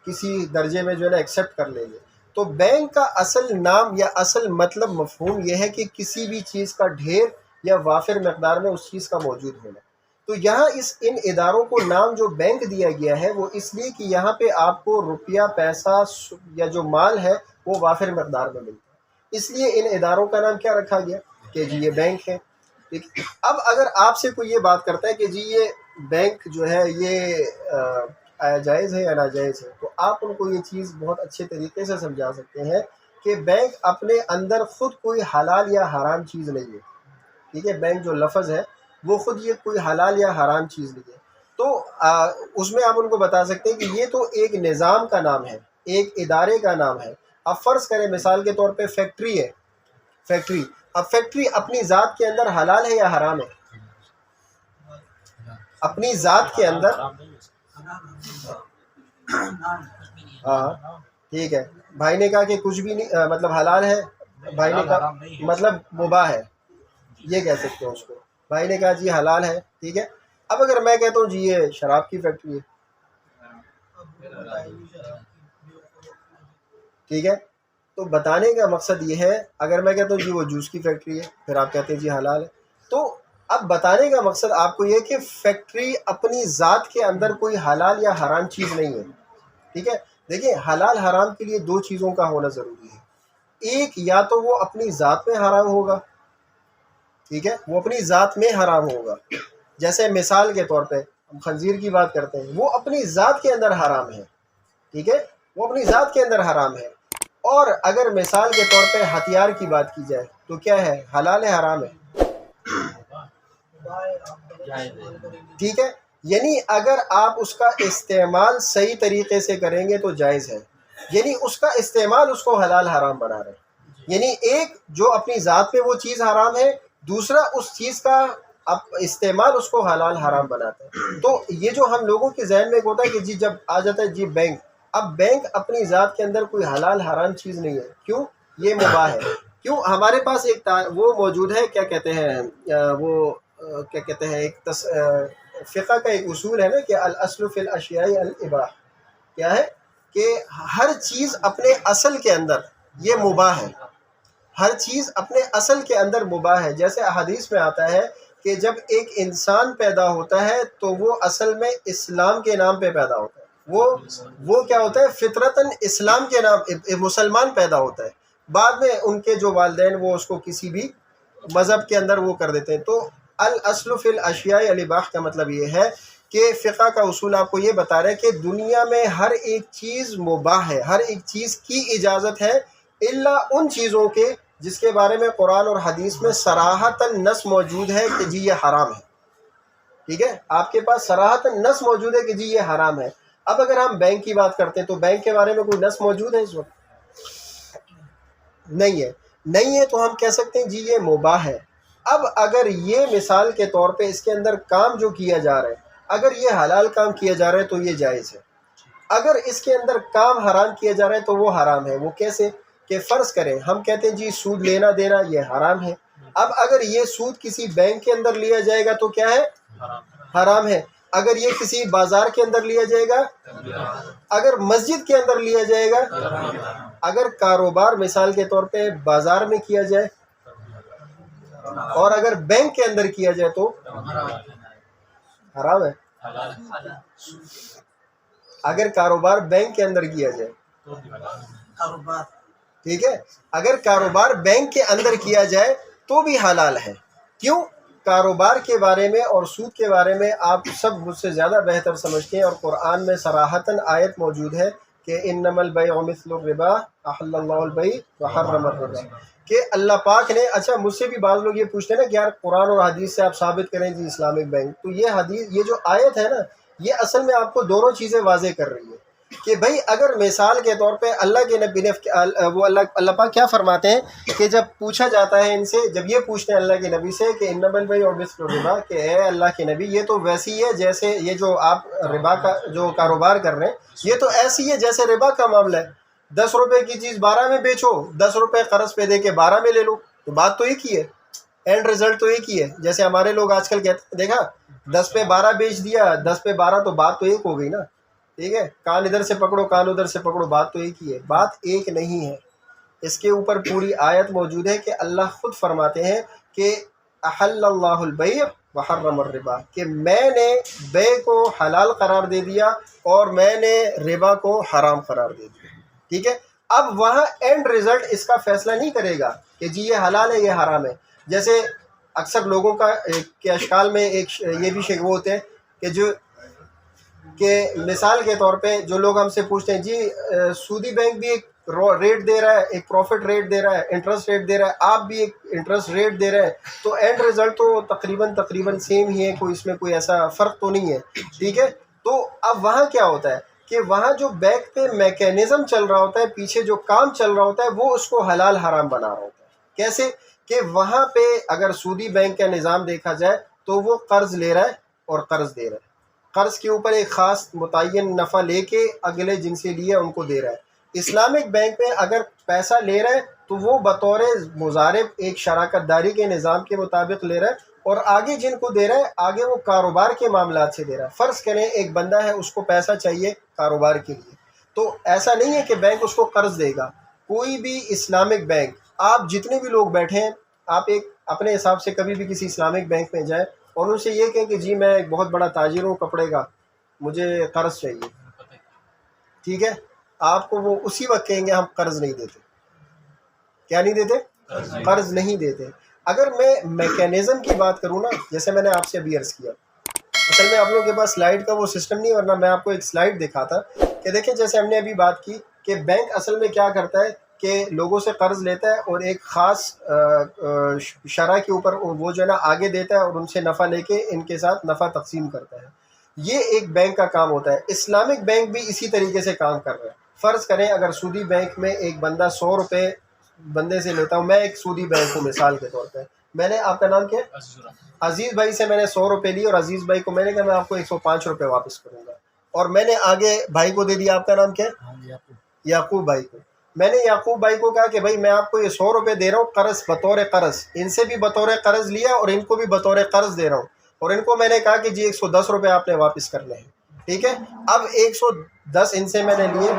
کسی درجے میں جو ہے نا ایکسیپٹ کر لیں گے. تو بینک کا اصل نام یا اصل مطلب مفہوم یہ ہے کہ کسی بھی چیز کا ڈھیر یا وافر مقدار میں اس چیز کا موجود ہونا. تو یہاں ان اداروں کو نام جو بینک دیا گیا ہے وہ اس لیے کہ یہاں پہ آپ کو روپیہ, پیسہ یا جو مال ہے وہ وافر مقدار میں ملتا ہے, اس لیے ان اداروں کا نام کیا رکھا گیا کہ جی یہ بینک ہے. ٹھیک, اب اگر آپ سے کوئی یہ بات کرتا ہے کہ جی یہ بینک جو ہے یہ جائز ہے یا ناجائز ہے, تو آپ ان کو یہ چیز بہت اچھے طریقے سے سمجھا سکتے ہیں کہ بینک اپنے اندر خود کوئی حلال یا حرام چیز نہیں ہے. ٹھیک ہے, بینک جو لفظ ہے وہ خود یہ کوئی حلال یا حرام چیز نہیں ہے. تو اس میں آپ ان کو بتا سکتے ہیں کہ یہ تو ایک نظام کا نام ہے, ایک ادارے کا نام ہے. اب فرض کریں مثال کے طور پہ فیکٹری ہے, اب فیکٹری اپنی ذات کے اندر حلال ہے یا حرام ہے؟ اپنی ذات کے اندر, ہاں ٹھیک ہے, بھائی نے کہا کہ کچھ بھی نہیں, مطلب حلال ہے, بھائی نے کہا مطلب مباح ہے, یہ کہہ سکتے ہیں اس کو. بھائی نے کہا جی حلال ہے, ٹھیک ہے. اب اگر میں کہتا ہوں جی یہ شراب کی فیکٹری ہے, ٹھیک ہے, تو بتانے کا مقصد یہ ہے, اگر میں کہتا ہوں جی وہ جوس کی فیکٹری ہے, پھر آپ کہتے ہیں جی حلال ہے. تو اب بتانے کا مقصد آپ کو یہ کہ فیکٹری اپنی ذات کے اندر کوئی حلال یا حرام چیز نہیں ہے. ٹھیک ہے, دیکھیں حلال حرام کے لیے دو چیزوں کا ہونا ضروری ہے. ایک, یا تو وہ اپنی ذات میں حرام ہوگا, ٹھیک ہے, وہ اپنی ذات میں حرام ہوگا. جیسے مثال کے طور پہ ہم خنزیر کی بات کرتے ہیں، وہ اپنی ذات کے اندر حرام ہے، ٹھیک ہے، وہ اپنی ذات کے اندر حرام ہے۔ اور اگر مثال کے طور پہ ہتھیار کی بات کی جائے تو کیا ہے، حلال ہے حرام ہے؟ ٹھیک ہے، یعنی اگر آپ اس کا استعمال صحیح طریقے سے کریں گے تو جائز ہے، یعنی اس کا استعمال اس کو حلال حرام بنا رہے ہیں۔ یعنی ایک جو اپنی ذات پہ وہ چیز حرام ہے، دوسرا اس چیز کا استعمال اس کو حلال حرام بناتا ہے۔ تو یہ جو ہم لوگوں کے ذہن میں ایک ہوتا ہے کہ جی جب آ جاتا ہے جی بینک، اب بینک اپنی ذات کے اندر کوئی حلال حرام چیز نہیں ہے، کیوں؟ یہ مباح ہے۔ کیوں؟ ہمارے پاس ایک وہ موجود ہے، کیا کہتے ہیں کیا کہتے ہیں، ایک فقہ کا ایک اصول ہے نا کہ الاصل فی الاشیاء الاباح، کیا ہے کہ ہر چیز اپنے اصل کے اندر یہ مباح ہے، ہر چیز اپنے اصل کے اندر مباح ہے۔ جیسے احادیث میں آتا ہے کہ جب ایک انسان پیدا ہوتا ہے تو وہ اصل میں اسلام کے نام پہ پیدا ہوتا ہے، وہ کیا ہوتا ہے، فطرتاً اسلام کے نام مسلمان پیدا ہوتا ہے، بعد میں ان کے جو والدین وہ اس کو کسی بھی مذہب کے اندر وہ کر دیتے ہیں۔ تو الاصل فی الاشیاء الاباح کا مطلب یہ ہے کہ فقہ کا اصول آپ کو یہ بتا رہا ہے کہ دنیا میں ہر ایک چیز مباح ہے، ہر ایک چیز کی اجازت ہے، الا ان چیزوں کے جس کے بارے میں قرآن اور حدیث میں صراحتاً نص موجود ہے کہ جی یہ حرام ہے، ٹھیک ہے، آپ کے پاس صراحتاً نص موجود ہے کہ جی یہ حرام ہے۔ اب اگر ہم بینک کی بات کرتے ہیں تو بینک کے بارے میں کوئی نص موجود ہے اس وقت؟ نہیں ہے، تو ہم کہہ سکتے ہیں جی یہ مباح ہے۔ اب اگر یہ مثال کے طور پہ اس کے اندر کام جو کیا جا رہا ہے، اگر یہ حلال کام کیا جا رہا ہے تو یہ جائز ہے، اگر اس کے اندر کام حرام کیا جا رہا ہے تو وہ حرام ہے۔ وہ کیسے کہ فرض کریں ہم کہتے ہیں جی سود لینا دینا یہ حرام ہے، اب اگر یہ سود کسی بینک کے اندر لیا جائے گا تو کیا ہے، حرام ہے۔ اگر یہ کسی بازار کے اندر لیا جائے گا، اگر مسجد کے اندر لیا جائے گا، اگر کاروبار مثال کے طور پہ بازار میں کیا جائے، اور اگر بینک کے اندر کیا جائے تو حرام ہے۔ اگر کاروبار بینک کے اندر کیا جائے، ٹھیک ہے، اگر کاروبار بینک کے اندر کیا جائے تو بھی حلال ہے۔ کیوں؟ کاروبار کے بارے میں اور سود کے بارے میں آپ سب مجھ سے زیادہ بہتر سمجھتے ہیں، اور قرآن میں صراحتاً آیت موجود ہے کہ انما البیع مثل الربا احل اللہ البیع وحرم الربا، کہ اللہ پاک نے، اچھا مجھ سے بھی بعض لوگ یہ پوچھتے ہیں نا کہ یار قرآن اور حدیث سے آپ ثابت کریں جی اسلامک بینک، تو یہ حدیث، یہ جو آیت ہے نا، یہ اصل میں آپ کو دونوں چیزیں واضح کر رہی ہے کہ بھائی اگر مثال کے طور پہ اللہ کے نبی نے وہ اللہ پاک کیا فرماتے ہیں کہ جب پوچھا جاتا ہے ان سے، جب یہ پوچھتے ہیں اللہ کے نبی سے کہ انما البیع مثل الربا، کہ اے اللہ کے نبی یہ تو ویسی ہے جیسے یہ جو آپ ربا کا جو کاروبار کر رہے ہیں یہ تو ایسی ہے جیسے ربا کا معاملہ ہے، 10 روپے کی چیز 12 میں بیچو، 10 روپے قرض پہ دے کے 12 میں لے لو، تو بات تو ایک ہی ہے، اینڈ رزلٹ تو ایک ہی ہے۔ جیسے ہمارے لوگ آج کل کہتے ہیں، دیکھا 10 پہ 12 بیچ دیا، 10 پہ 12، تو بات تو ایک ہو گئی نا، ٹھیک ہے، کان ادھر سے پکڑو کان ادھر سے پکڑو، بات تو ایک ہی ہے، بات ایک نہیں ہے۔ اس کے اوپر پوری آیت موجود ہے کہ اللہ خود فرماتے ہیں کہ احل اللہ البیع وحرم الربا، کہ میں نے بے کو حلال قرار دے دیا اور میں نے ربا کو حرام قرار دے دیا، ٹھیک ہے۔ اب وہاں اینڈ رزلٹ اس کا فیصلہ نہیں کرے گا کہ جی یہ حلال ہے یہ حرام ہے۔ جیسے اکثر لوگوں کا کے اشکال میں ایک یہ بھی شک وہ ہوتے ہیں کہ مثال کے طور پہ جو لوگ ہم سے پوچھتے ہیں جی سودی بینک بھی ایک ریٹ دے رہا ہے، ایک پروفٹ ریٹ دے رہا ہے، انٹرسٹ ریٹ دے رہا ہے، آپ بھی ایک انٹرسٹ ریٹ دے رہے ہیں، تو اینڈ رزلٹ تو تقریباً سیم ہی ہے، کوئی اس میں کوئی ایسا فرق تو نہیں ہے، ٹھیک ہے۔ تو اب وہاں کیا ہوتا ہے کہ وہاں جو بیک پہ میکینزم چل رہا ہوتا ہے، پیچھے جو کام چل رہا ہوتا ہے، وہ اس کو حلال حرام بنا رہا ہوتا ہے۔ کیسے کہ وہاں پہ اگر سودی بینک کا نظام دیکھا جائے تو وہ قرض لے رہا ہے اور قرض دے رہا ہے، قرض کے اوپر ایک خاص متعین نفع لے کے اگلے جن سے لیا ان کو دے رہا ہے۔ اسلامک بینک میں اگر پیسہ لے رہا ہے تو وہ بطور مضارب ایک شراکت داری کے نظام کے مطابق لے رہا ہے، اور آگے جن کو دے رہا ہے آگے وہ کاروبار کے معاملات سے دے رہا ہے۔ فرض کریں ایک بندہ ہے، اس کو پیسہ چاہیے کاروبار کے لیے، تو ایسا نہیں ہے کہ بینک اس کو قرض دے گا۔ کوئی بھی اسلامک بینک، آپ جتنے بھی لوگ بیٹھے ہیں، آپ ایک اپنے حساب سے کبھی بھی کسی اسلامک بینک میں جائیں اور ان سے یہ کہیں کہ جی میں ایک بہت بڑا تاجر ہوں کپڑے کا، مجھے قرض چاہیے، ٹھیک ہے، آپ کو وہ اسی وقت کہیں گے ہم قرض نہیں دیتے۔ کیا نہیں دیتے؟ قرض نہیں دیتے۔ اگر میں میکینزم کی بات کروں نا، جیسے میں نے آپ سے ابھی عرض کیا اصل میں آپ لوگوں کے پاس سلائیڈ کا وہ سسٹم نہیں، ورنہ میں آپ کو ایک سلائیڈ دکھاتا کہ دیکھیں جیسے ہم نے ابھی بات کی کہ بینک اصل میں کیا کرتا ہے کہ لوگوں سے قرض لیتا ہے اور ایک خاص شرح کے اوپر وہ جو ہے نا آگے دیتا ہے اور ان سے نفع لے کے ان کے ساتھ نفع تقسیم کرتا ہے. یہ ایک بینک کا کام ہوتا ہے. اسلامک بینک بھی اسی طریقے سے کام کر رہا ہے. فرض کریں اگر سودی بینک میں ایک بندہ 100 روپے بندے سے لیتا ہوں، میں ایک سودی بینک ہوں مثال کے طور پہ، میں نے آپ کا نام کیا ہے؟ عزیز بھائی سے میں نے 100 روپے لی اور عزیز بھائی کو میں نے کہا میں آپ کو 105 روپے واپس کروں گا، اور میں نے آگے بھائی کو دے دیا. آپ کا نام کیا ہے؟ یعقوب بھائی کو. میں نے یعقوب بھائی کو کہا کہ بھائی میں آپ کو یہ 100 روپے دے رہا ہوں قرض، بطور قرض، ان سے بھی بطور قرض لیا اور ان کو بھی بطور قرض دے رہا ہوں، اور ان کو میں نے کہا کہ جی 110 روپے آپ نے واپس کرنے ہیں. ٹھیک ہے، اب 110 ان سے میں نے لیے.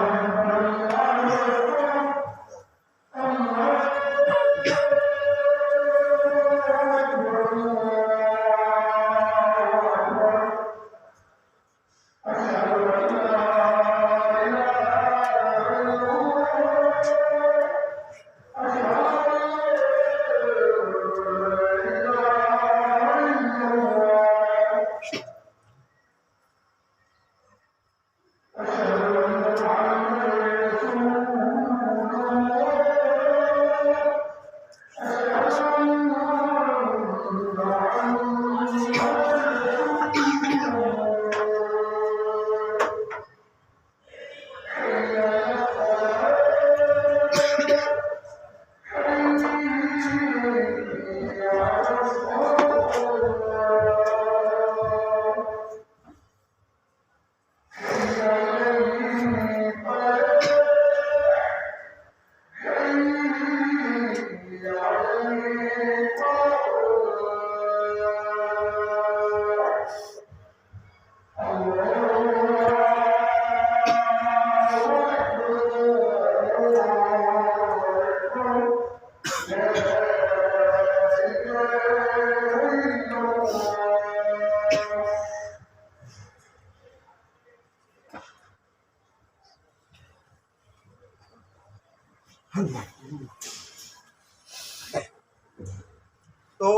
تو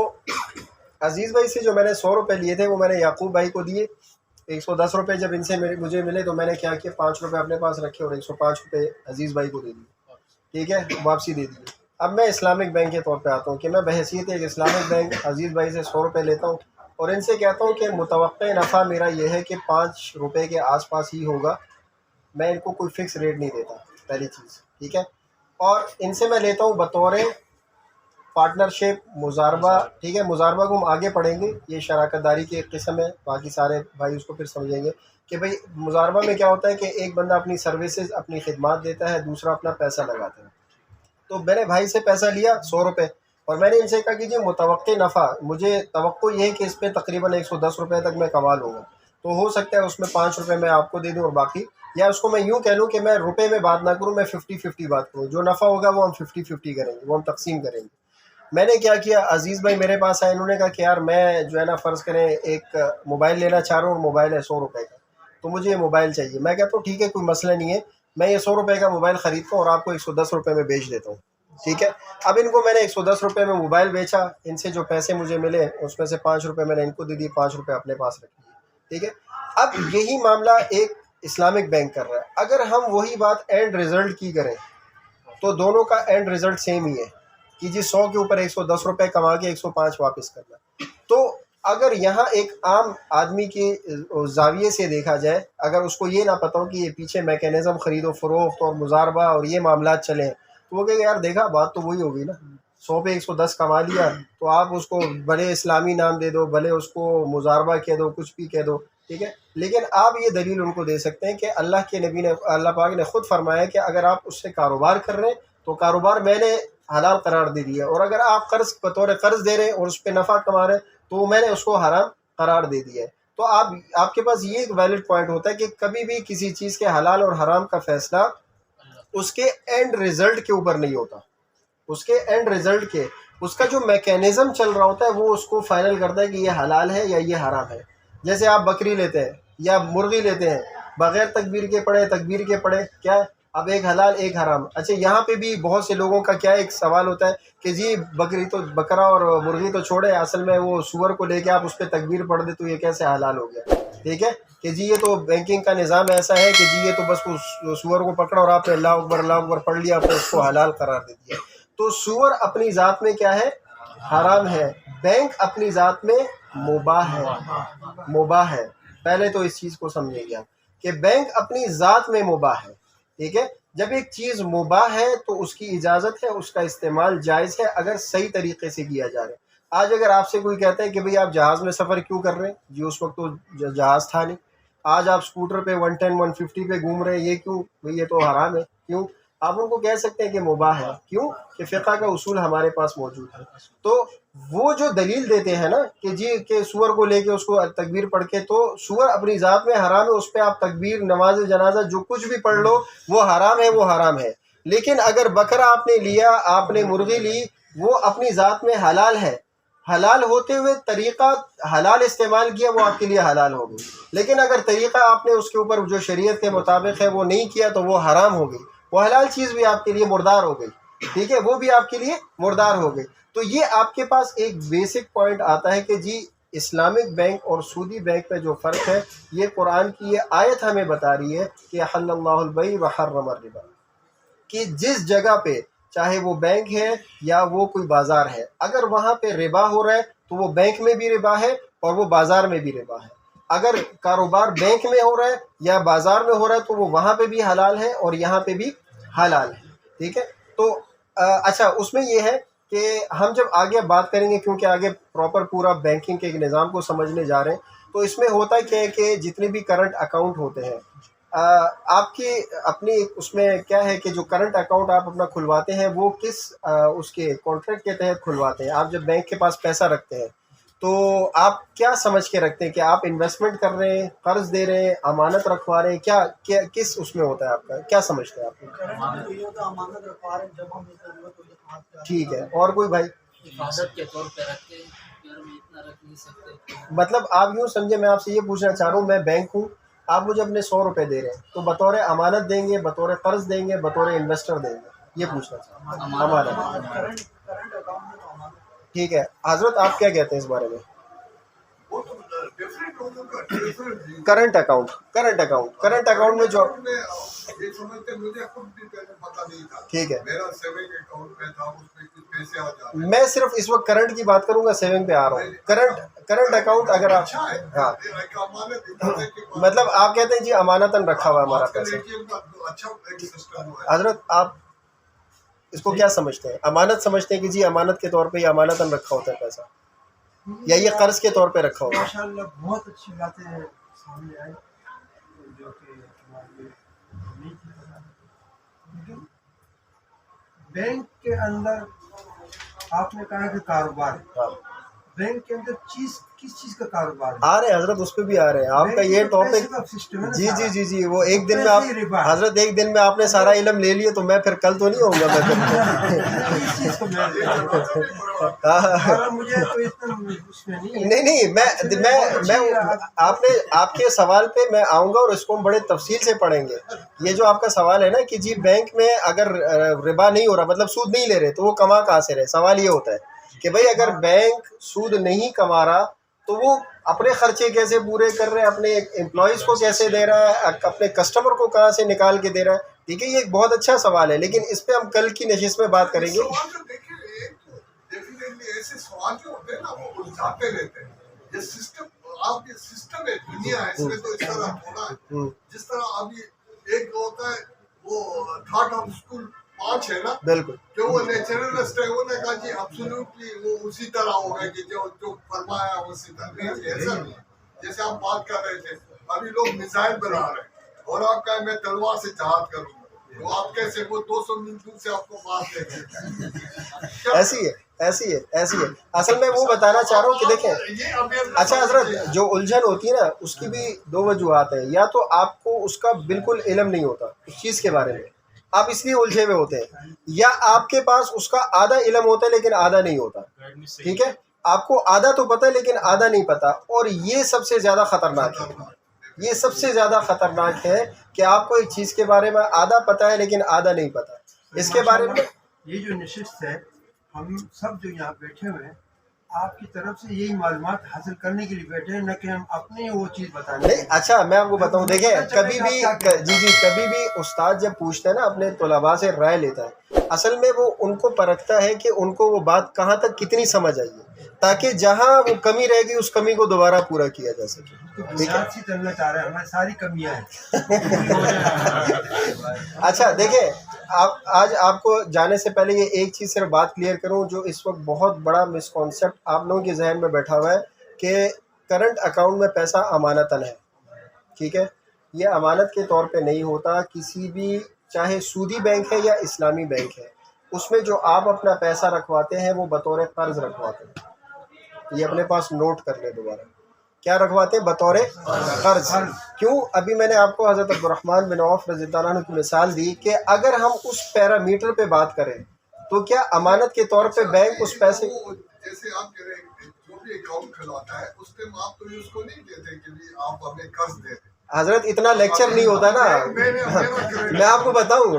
عزیز بھائی سے جو میں نے 100 روپے لیے تھے وہ میں نے یعقوب بھائی کو دیے. 110 روپے جب ان سے مجھے ملے تو میں نے کیا کیا، 5 روپے اپنے پاس رکھے اور 105 روپے عزیز بھائی کو دے دیے. ٹھیک ہے، واپسی دے دیے. اب میں اسلامک بینک کے طور پہ آتا ہوں کہ میں بحیثیت ایک اسلامک بینک عزیز بھائی سے 100 روپے لیتا ہوں اور ان سے کہتا ہوں کہ متوقع نفع میرا یہ ہے کہ 5 روپے کے آس پاس ہی ہوگا. میں ان کو کوئی فکس ریٹ نہیں دیتا، پہلی چیز. ٹھیک ہے، اور ان سے میں لیتا ہوں بطور پارٹنرشپ، مضاربہ. ٹھیک ہے، مضاربہ کو ہم آگے پڑھیں گے، یہ شراکت داری کی ایک قسم ہے، باقی سارے بھائی اس کو پھر سمجھیں گے کہ بھئی مضاربہ میں کیا ہوتا ہے کہ ایک بندہ اپنی سروسز، اپنی خدمات دیتا ہے، دوسرا اپنا پیسہ لگاتا ہے. تو میں نے بھائی سے پیسہ لیا 100 روپے اور میں نے ان سے کہا کہ جی متوقع نفع مجھے توقع یہ ہے کہ اس پہ تقریباً 110 روپے تک میں کما لوں گا، تو ہو سکتا ہے اس میں 5 روپے میں آپ کو دے دوں اور باقی، یا اس کو میں یوں کہہ لوں کہ میں روپے میں بات نہ کروں، میں 50-50 بات کروں، جو نفع ہوگا وہ ہم 50-50 کریں گے، وہ ہم تقسیم کریں گے. میں نے کیا کیا، عزیز بھائی میرے پاس آئے، انہوں نے کہا کہ یار میں جو ہے نا فرض کریں ایک موبائل لینا چاہ رہا ہوں، اور موبائل ہے 100 روپے کا، تو مجھے یہ موبائل چاہیے. میں کہتا ہوں ٹھیک ہے کوئی مسئلہ نہیں ہے، میں یہ 100 روپے کا موبائل خریدتا ہوں اور آپ کو 110 روپے میں بیچ دیتا ہوں. ٹھیک ہے، اب ان کو میں نے 110 روپے میں موبائل بیچا، ان سے جو پیسے مجھے ملے اس میں سے 5 روپے میں نے ان کو دے دیے، 5 روپے اپنے پاس رکھ لیے. ٹھیک ہے، اب یہی معاملہ ایک اسلامک بینک کر رہا ہے. اگر ہم وہی بات اینڈ رزلٹ کی کریں تو دونوں کا اینڈ رزلٹ سیم ہی ہے کہ جی 100 کے اوپر 110 روپے کما کے 105 واپس کرنا. تو اگر یہاں ایک عام آدمی کے زاویے سے دیکھا جائے، اگر اس کو یہ نہ پتا ہو کہ یہ پیچھے میکینزم خرید و فروخت اور مضاربہ اور یہ معاملات چلیں، تو وہ کہ یار دیکھا بات تو وہی ہوگی نا، 100 پہ 110 کما لیا، تو آپ اس کو بھلے اسلامی نام دے دو، بھلے اس کو مضاربہ کہہ دو، کچھ بھی کہہ دو. ٹھیک ہے، لیکن آپ یہ دلیل ان کو دے سکتے ہیں کہ اللہ کے نبی نے، اللہ پاک نے خود فرمایا کہ اگر آپ اس سے کاروبار کر رہے ہیں تو کاروبار میں نے حلال قرار دے دیا، اور اگر آپ قرض بطور قرض دے رہے ہیں اور اس پہ نفع کما رہے ہیں تو میں نے اس کو حرام قرار دے دیا ہے. تو آپ کے پاس یہ ایک ویلڈ پوائنٹ ہوتا ہے کہ کبھی بھی کسی چیز کے حلال اور حرام کا فیصلہ اس کے اینڈ رزلٹ کے اوپر نہیں ہوتا، اس کے اینڈ رزلٹ کے، اس کا جو میکینزم چل رہا ہوتا ہے وہ اس کو فائنل کرتا ہے کہ یہ حلال ہے یا یہ حرام ہے. جیسے آپ بکری لیتے ہیں یا مرغی لیتے ہیں، بغیر تکبیر کے پڑھے، تکبیر کے پڑھے کیا اب ایک حلال ایک حرام. اچھا یہاں پہ بھی بہت سے لوگوں کا کیا ایک سوال ہوتا ہے کہ جی بکرا اور مرغی تو چھوڑے، اصل میں وہ سور کو لے کے آپ اس پہ تکبیر پڑھ دے تو یہ کیسے حلال ہو گیا؟ ٹھیک ہے کہ جی یہ تو بینکنگ کا نظام ایسا ہے کہ جی یہ تو بس وہ سور کو پکڑا اور آپ نے اللہ اکبر پڑھ لیا، آپ نے اس کو حلال قرار دے دیا. تو سور اپنی ذات میں کیا ہے؟ حرام ہے. بینک اپنی ذات میں مباح ہے. پہلے تو اس چیز کو سمجھیں گے کہ بینک اپنی ذات میں مباح ہے. ٹھیک ہے، جب ایک چیز مباح ہے تو اس کی اجازت ہے، اس کا استعمال جائز ہے اگر صحیح طریقے سے کیا جا رہا ہے. آج اگر آپ سے کوئی کہتا ہے کہ بھئی آپ جہاز میں سفر کیوں کر رہے ہیں، جی اس وقت تو جہاز تھا نہیں. آج آپ اسکوٹر پہ 110 150 پہ گھوم رہے ہیں، یہ کیوں؟ بھئی یہ تو حرام ہے. کیوں؟ آپ ان کو کہہ سکتے ہیں کہ مباح ہے. کیوں؟ کہ فقہ کا اصول ہمارے پاس موجود ہے. تو وہ جو دلیل دیتے ہیں نا کہ جی کہ سور کو لے کے اس کو تکبیر پڑھ کے، تو سور اپنی ذات میں حرام ہے، اس پہ آپ تکبیر، نماز جنازہ جو کچھ بھی پڑھ لو وہ حرام ہے، وہ حرام ہے. لیکن اگر بکرا آپ نے لیا، آپ نے مرغی لی، وہ اپنی ذات میں حلال ہے. حلال ہوتے ہوئے طریقہ حلال استعمال کیا، وہ آپ کے لیے حلال ہو گئی. لیکن اگر طریقہ آپ نے اس کے اوپر جو شریعت کے مطابق ہے وہ نہیں کیا تو وہ حرام ہو گئی. وہ حلال چیز بھی آپ کے لیے مردار ہو گئی. ٹھیک ہے، وہ بھی آپ کے لیے مردار ہو گئی. تو یہ آپ کے پاس ایک بیسک پوائنٹ آتا ہے کہ جی اسلامک بینک اور سودی بینک میں جو فرق ہے، یہ قرآن کی یہ آیت ہمیں بتا رہی ہے کہ حل اللہ البیع وحرم الربا، کہ جس جگہ پہ چاہے وہ بینک ہے یا وہ کوئی بازار ہے، اگر وہاں پہ ربا ہو رہا ہے تو وہ بینک میں بھی ربا ہے اور وہ بازار میں بھی ربا ہے. اگر کاروبار بینک میں ہو رہا ہے یا بازار میں ہو رہا ہے تو وہ وہاں پہ بھی حلال ہے اور یہاں پہ بھی حلال ہے. ٹھیک ہے، تو اچھا اس میں یہ ہے کہ ہم جب آگے بات کریں گے، کیونکہ آگے پراپر پورا بینکنگ کے ایک نظام کو سمجھنے جا رہے ہیں، تو اس میں ہوتا کیا ہے کہ جتنے بھی کرنٹ اکاؤنٹ ہوتے ہیں، آپ کی اپنی اس میں کیا ہے کہ جو کرنٹ اکاؤنٹ آپ اپنا کھلواتے ہیں وہ کس اس کے کانٹریکٹ کے تحت کھلواتے ہیں. آپ جب بینک کے پاس پیسہ رکھتے ہیں تو آپ کیا سمجھ کے رکھتے ہیں کہ آپ انویسٹمنٹ کر رہے ہیں، قرض دے رہے ہیں، امانت رکھوا رہے ہیں؟ کیا کس اس میں ہوتا ہے آپ کا کیا سمجھتے ہیں آپ؟ ٹھیک ہے، اور کوئی بھائی؟ حفاظت کے طور پہ رکھتے ہیں کہ ہم اتنا رکھ نہیں سکتے. مطلب آپ یوں سمجھے، میں آپ سے یہ پوچھنا چاہ رہا ہوں، میں بینک ہوں، آپ مجھے اپنے 100 روپے دے رہے ہیں، تو بطور امانت دیں گے، بطور قرض دیں گے، بطور انویسٹر دیں گے؟ یہ پوچھنا چاہ رہا ہوں. امانت. ٹھیک ہے، حضرت آپ کیا کہتے ہیں اس بارے میں؟ کرنٹ اکاؤنٹ میں جو ٹھیک ہے، میں صرف اس وقت کرنٹ کی بات کروں گا، سیونگ پہ آ رہا ہوں. کرنٹ اکاؤنٹ اگر آپ، ہاں مطلب آپ کہتے ہیں جی امانتاً رکھا ہوا ہمارا پیسہ. حضرت آپ اس کو کیا سمجھتے ہیں؟ امانت سمجھتے ہیں کہ جی امانت کے طور پہ یہ امانتاً رکھا ہوتا ہے پیسہ، یا یہ قرض کے طور پہ رکھا ہوتا ہے؟ ماشاءاللہ بہت اچھی باتیں سامنے آئی جو کہ ہمارے لیے نہیں تھی پتہ. لیکن بینک کے اندر آپ نے کہا کہ کاروبار، بینک کے اندر کس چیز کا کاروبار ہے؟ آ رہے ہیں حضرت، اس پہ بھی آ رہے ہیں. آپ کا یہ ٹاپک جی وہ ایک دن میں آپ حضرت ایک دن میں آپ نے سارا علم لے لیے تو میں پھر کل تو نہیں ہوں گا میں نہیں میں آپ کے سوال پہ میں آؤں گا اور اس کو ہم بڑے تفصیل سے پڑھیں گے. یہ جو آپ کا سوال ہے نا کہ جی بینک میں اگر ربا نہیں ہو رہا، مطلب سود نہیں لے رہے، تو وہ کما کہاں سے رہے؟ سوال یہ ہوتا ہے کہ بھئی اگر بینک سود نہیں کما رہا تو وہ اپنے خرچے کیسے پورے کر رہے ہیں، اپنے امپلائیز کو کیسے دے رہا ہے، اپنے کسٹمر کو کہاں سے نکال کے دے رہا ہے؟ ٹھیک ہے، یہ ایک بہت اچھا سوال ہے، لیکن اس پہ ہم کل کی نشست میں بات کریں گے. ایسے سوال جو ہوتے ہیں نا وہ الجھاتے رہتے ہیں. یہ سسٹم، آپ یہ سسٹم ہے، دنیا ہے، اس میں تو اس طرح ہونا ہے. جس طرح ابھی ایک ہوتا ہے وہ تھاٹ آف اسکول 5 ہے نا، بالکل، کہ وہ نیچرلسٹ ہے، انہوں نے کہا جی ایبسولوٹلی وہ اسی طرح ہوگا کہ جو فرمایا اسی طرح. نہیں، ایسا نہیں ہے. جیسے آپ بات کر رہے تھے، ابھی لوگ میزائل بنا رہے ہیں اور آپ کہیں میں تلوار سے جہاد کروں گا، تو آپ کیسے وہ 200 میل دور سے آپ کو مار دیں گے؟ ایسی ہے. اصل میں وہ بتانا چاہ رہا ہوں کہ دیکھیں، اچھا حضرت جو الجھن ہوتی ہے نا اس کی بھی 2 وجوہات ہیں. یا تو آپ کو اس کا بالکل علم نہیں ہوتا اس چیز کے بارے میں، آپ اس لیے الجھے ہوئے ہوتے ہیں، یا آپ کے پاس اس کا آدھا علم ہوتا ہے لیکن آدھا نہیں ہوتا. ٹھیک ہے، آپ کو آدھا تو پتہ ہے لیکن آدھا نہیں پتہ، اور یہ سب سے زیادہ خطرناک ہے. یہ سب سے زیادہ خطرناک ہے کہ آپ کو ایک چیز کے بارے میں آدھا پتہ ہے لیکن آدھا نہیں پتہ. اس کے بارے میں یہ جو نشست ہے، ہم سب جو یہاں بیٹھے ہوئے ہیں آپ کی طرف سے یہی معلومات حاصل کرنے کے لیے بیٹھے ہیں، نہ کہ ہم اپنے وہ چیز بتانے. نہیں. اچھا میں آپ کو بتاؤں، دیکھیں کبھی بھی کبھی بھی استاد جب پوچھتا ہے نا اپنے طلباء سے رائے لیتا ہے، اصل میں وہ ان کو پرکھتا ہے کہ ان کو وہ بات کہاں تک کتنی سمجھ آئی ہے، تاکہ جہاں وہ کمی رہے گی اس کمی کو دوبارہ پورا کیا جا سکے. بنیاد سے چلنا چاہ رہے ہیں، ہماری ساری کمیاں ہیں. اچھا دیکھیں، آج آپ کو جانے سے پہلے یہ ایک چیز صرف بات کلیئر کروں جو اس وقت بہت بڑا مسکانسیپٹ آپ لوگوں کے ذہن میں بیٹھا ہوا ہے کہ کرنٹ اکاؤنٹ میں پیسہ امانتاً ہے. ٹھیک ہے، یہ امانت کے طور پہ نہیں ہوتا. کسی بھی چاہے سودی بینک ہے یا اسلامی بینک ہے، اس میں جو آپ اپنا پیسہ رکھواتے ہیں وہ بطور قرض رکھواتے ہیں. یہ اپنے پاس نوٹ کر لیں دوبارہ، کیا رکھواتے ہیں؟ بطور قرض. کیوں؟ ابھی میں نے آپ کو حضرت عبدالرحمن بن عوف رضی اللہ عنہ کی مثال دی کہ اگر ہم اس پیرامیٹر پہ بات کریں تو کیا امانت کے طور پہ بینک اس پیسے جیسے آپ کہہ رہے ہیں جو بھی اکاؤنٹ کھلواتا ہے اس میں آپ تو اس کو نہیں دیتے کہ بھی آپ ہمیں قرض دے دیں. حضرت اتنا لیکچر نہیں ہوتا نا. میں آپ کو بتاؤں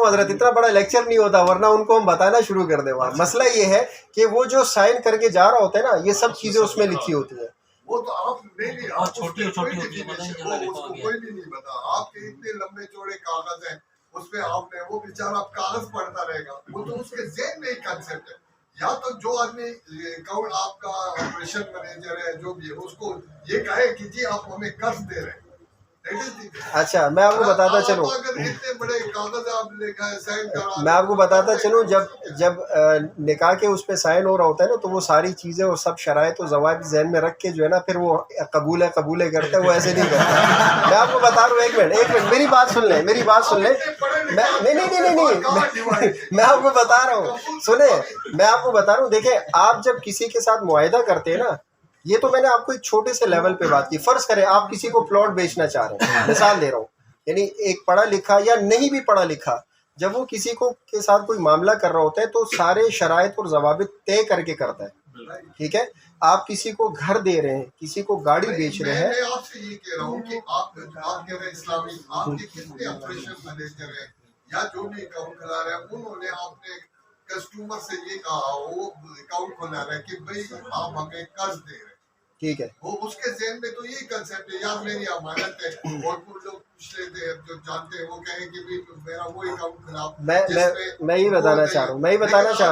حضرت اتنا بڑا لیکچر نہیں ہوتا، ورنہ ان کو ہم بتانا شروع کر دیں. وہاں مسئلہ یہ ہے کہ وہ جو سائن کر کے جا رہا ہوتا ہے نا، یہ سب چیزیں اس میں لکھی ہوتی ہیں. وہ تو آپ نہیں اور چھوٹی ہوتی ہے، پتہ نہیں چلا اس کو کوئی بھی نہیں پتا. آپ کے اتنے لمبے چوڑے کاغذ ہیں اس پہ آپ نے وہ بیچارہ کاغذ پڑھتا رہے گا. وہ تو اس کے ذہن میں ایک کنسیپٹ ہے. یا تو جو آدمی اکاؤنٹ آپ کا آپریشن مینیجر ہے جو بھی ہے اس کو یہ کہے کہ جی آپ ہمیں قرض دے رہے ہیں. اچھا میں آپ کو بتاتا چلوں جب نکاح کے اس پہ سائن ہو رہا ہوتا ہے نا، تو وہ ساری چیزیں اور سب شرائط و ضوابط ذہن میں رکھ کے جو ہے نا پھر وہ قبول کرتا ہے. وہ ایسے نہیں کرتا. میں آپ کو بتا رہا ہوں، ایک منٹ میری بات سن لیں. نہیں میں آپ کو بتا رہا ہوں، سنیں میں آپ کو بتا رہا ہوں. دیکھیں آپ جب کسی کے ساتھ معاہدہ کرتے ہیں نا، یہ تو میں نے آپ کو ایک چھوٹے سے لیول پہ بات کی. فرض کریں آپ کسی کو پلاٹ بیچنا چاہ رہے ہیں، مثال دے رہا ہوں، یعنی ایک پڑھا لکھا یا نہیں بھی پڑھا لکھا جب وہ کسی کو کے ساتھ کوئی معاملہ کر رہا ہوتا ہے تو سارے شرائط اور ضوابط طے کر کے کرتا ہے. ٹھیک ہے، آپ کسی کو گھر دے رہے ہیں، کسی کو گاڑی بیچ رہے ہیں. میں آپ سے یہ کہہ رہا ہوں کہ آپ کہہ رہے ہیں اسلامی، آپ کے کتنے آپریشن مینیجر ہیں یا جو بھی اکاؤنٹ کھلا رہے ہیں، انہوں نے آپ نے کسٹمر سے یہ کہا وہ اکاؤنٹ کھلا رہا ہے کہ بھائی آپ ہمیں قرض دے رہے ہیں. ٹھیک ہے، وہ اس کے ذہن میں تو یہی کنسیپٹ ہے، یار میری امانت ہے. اور کچھ لوگ پوچھ لیتے ہیں جو جانتے ہیں، وہ کہیں کہ بھی میرا وہ اکاؤنٹ کھلا. میں یہ بتانا چاہ رہا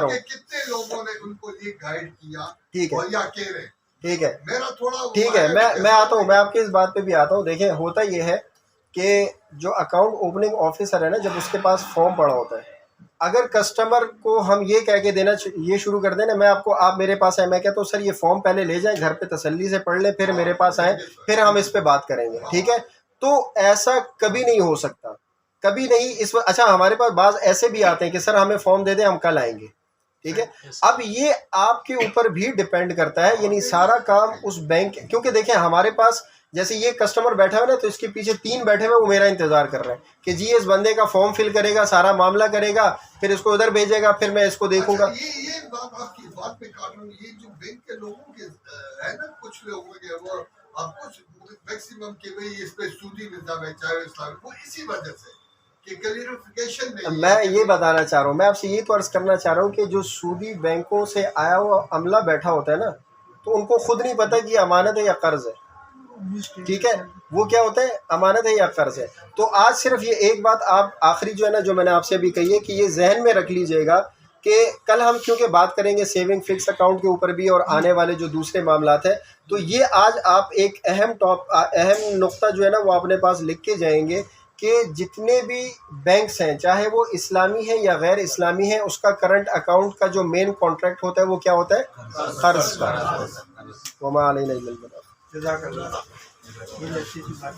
ہوں کتنے لوگوں نے ان کو یہ گائیڈ کیا. ٹھیک ہے، اور یا کہہ رہے ٹھیک ہے، میرا تھوڑا ٹھیک ہے، میں آتا ہوں، میں آپ کی اس بات پہ بھی آتا ہوں. دیکھیں ہوتا یہ ہے کہ جو اکاؤنٹ اوپننگ آفیسر ہے نا، جب اس کے پاس فارم پڑا ہوتا ہے، اگر کسٹمر کو ہم یہ کہہ کے دینا یہ شروع کر دیں نا، آپ میرے پاس آئے، میں کہتا ہوں سر یہ فارم پہلے لے جائیں گھر پہ تسلی سے پڑھ لیں، پھر میرے پاس آئیں، پھر ہم اس پہ بات کریں گے. ٹھیک ہے، تو ایسا کبھی نہیں ہو سکتا، کبھی نہیں. اس وقت اچھا ہمارے پاس بعض ایسے بھی آتے ہیں کہ سر ہمیں فارم دے دیں، ہم کل آئیں گے. ٹھیک ہے، اب یہ آپ کے اوپر بھی ڈپینڈ کرتا ہے، یعنی سارا کام اس بینک، کیونکہ دیکھیں ہمارے پاس جیسے یہ کسٹمر بیٹھا ہوا نا، تو اس کے پیچھے 3 بیٹھے ہوئے، وہ میرا انتظار کر رہے ہیں کہ جی اس بندے کا فارم فل کرے گا، سارا معاملہ کرے گا، پھر اس کو ادھر بھیجے گا، پھر میں اس کو دیکھوں گا. یہ بات آپ کی بات پہ کاٹ رہا ہوں. یہ جو بینک کے لوگوں کے ہے نا، کچھ لوگوں کے وہ اب کچھ میکسیمم کہ بھائی اس پہ سودی نظام ہے چاہے اسلامی، وہ اسی وجہ سے کہ کلیئرفیکیشن نہیں. میں یہ بتانا چاہ رہا ہوں، میں آپ سے یہ تو عرض کرنا چاہ رہا ہوں کہ جو سودی بینکوں سے آیا ہوا عملہ بیٹھا ہوتا ہے نا، تو ان کو خود نہیں پتہ کہ یہ امانت ہے یا قرض ہے. ٹھیک ہے، وہ کیا ہوتا ہے، امانت ہے یا قرض ہے. تو آج صرف یہ ایک بات آپ آخری جو ہے نا، جو میں نے آپ سے بھی کہی ہے کہ یہ ذہن میں رکھ لیجئے گا کہ کل ہم کیونکہ بات کریں گے سیونگ فکس اکاؤنٹ کے اوپر بھی اور آنے والے جو دوسرے معاملات ہیں، تو یہ آج آپ ایک اہم نقطہ جو ہے نا وہ اپنے پاس لکھ کے جائیں گے کہ جتنے بھی بینکس ہیں، چاہے وہ اسلامی ہیں یا غیر اسلامی ہیں، اس کا کرنٹ اکاؤنٹ کا جو مین کانٹریکٹ ہوتا ہے وہ کیا ہوتا ہے؟ قرض کا. وما علینا الا البلاغ. جزاک اللہ. یہ اچھی سی بات ہے.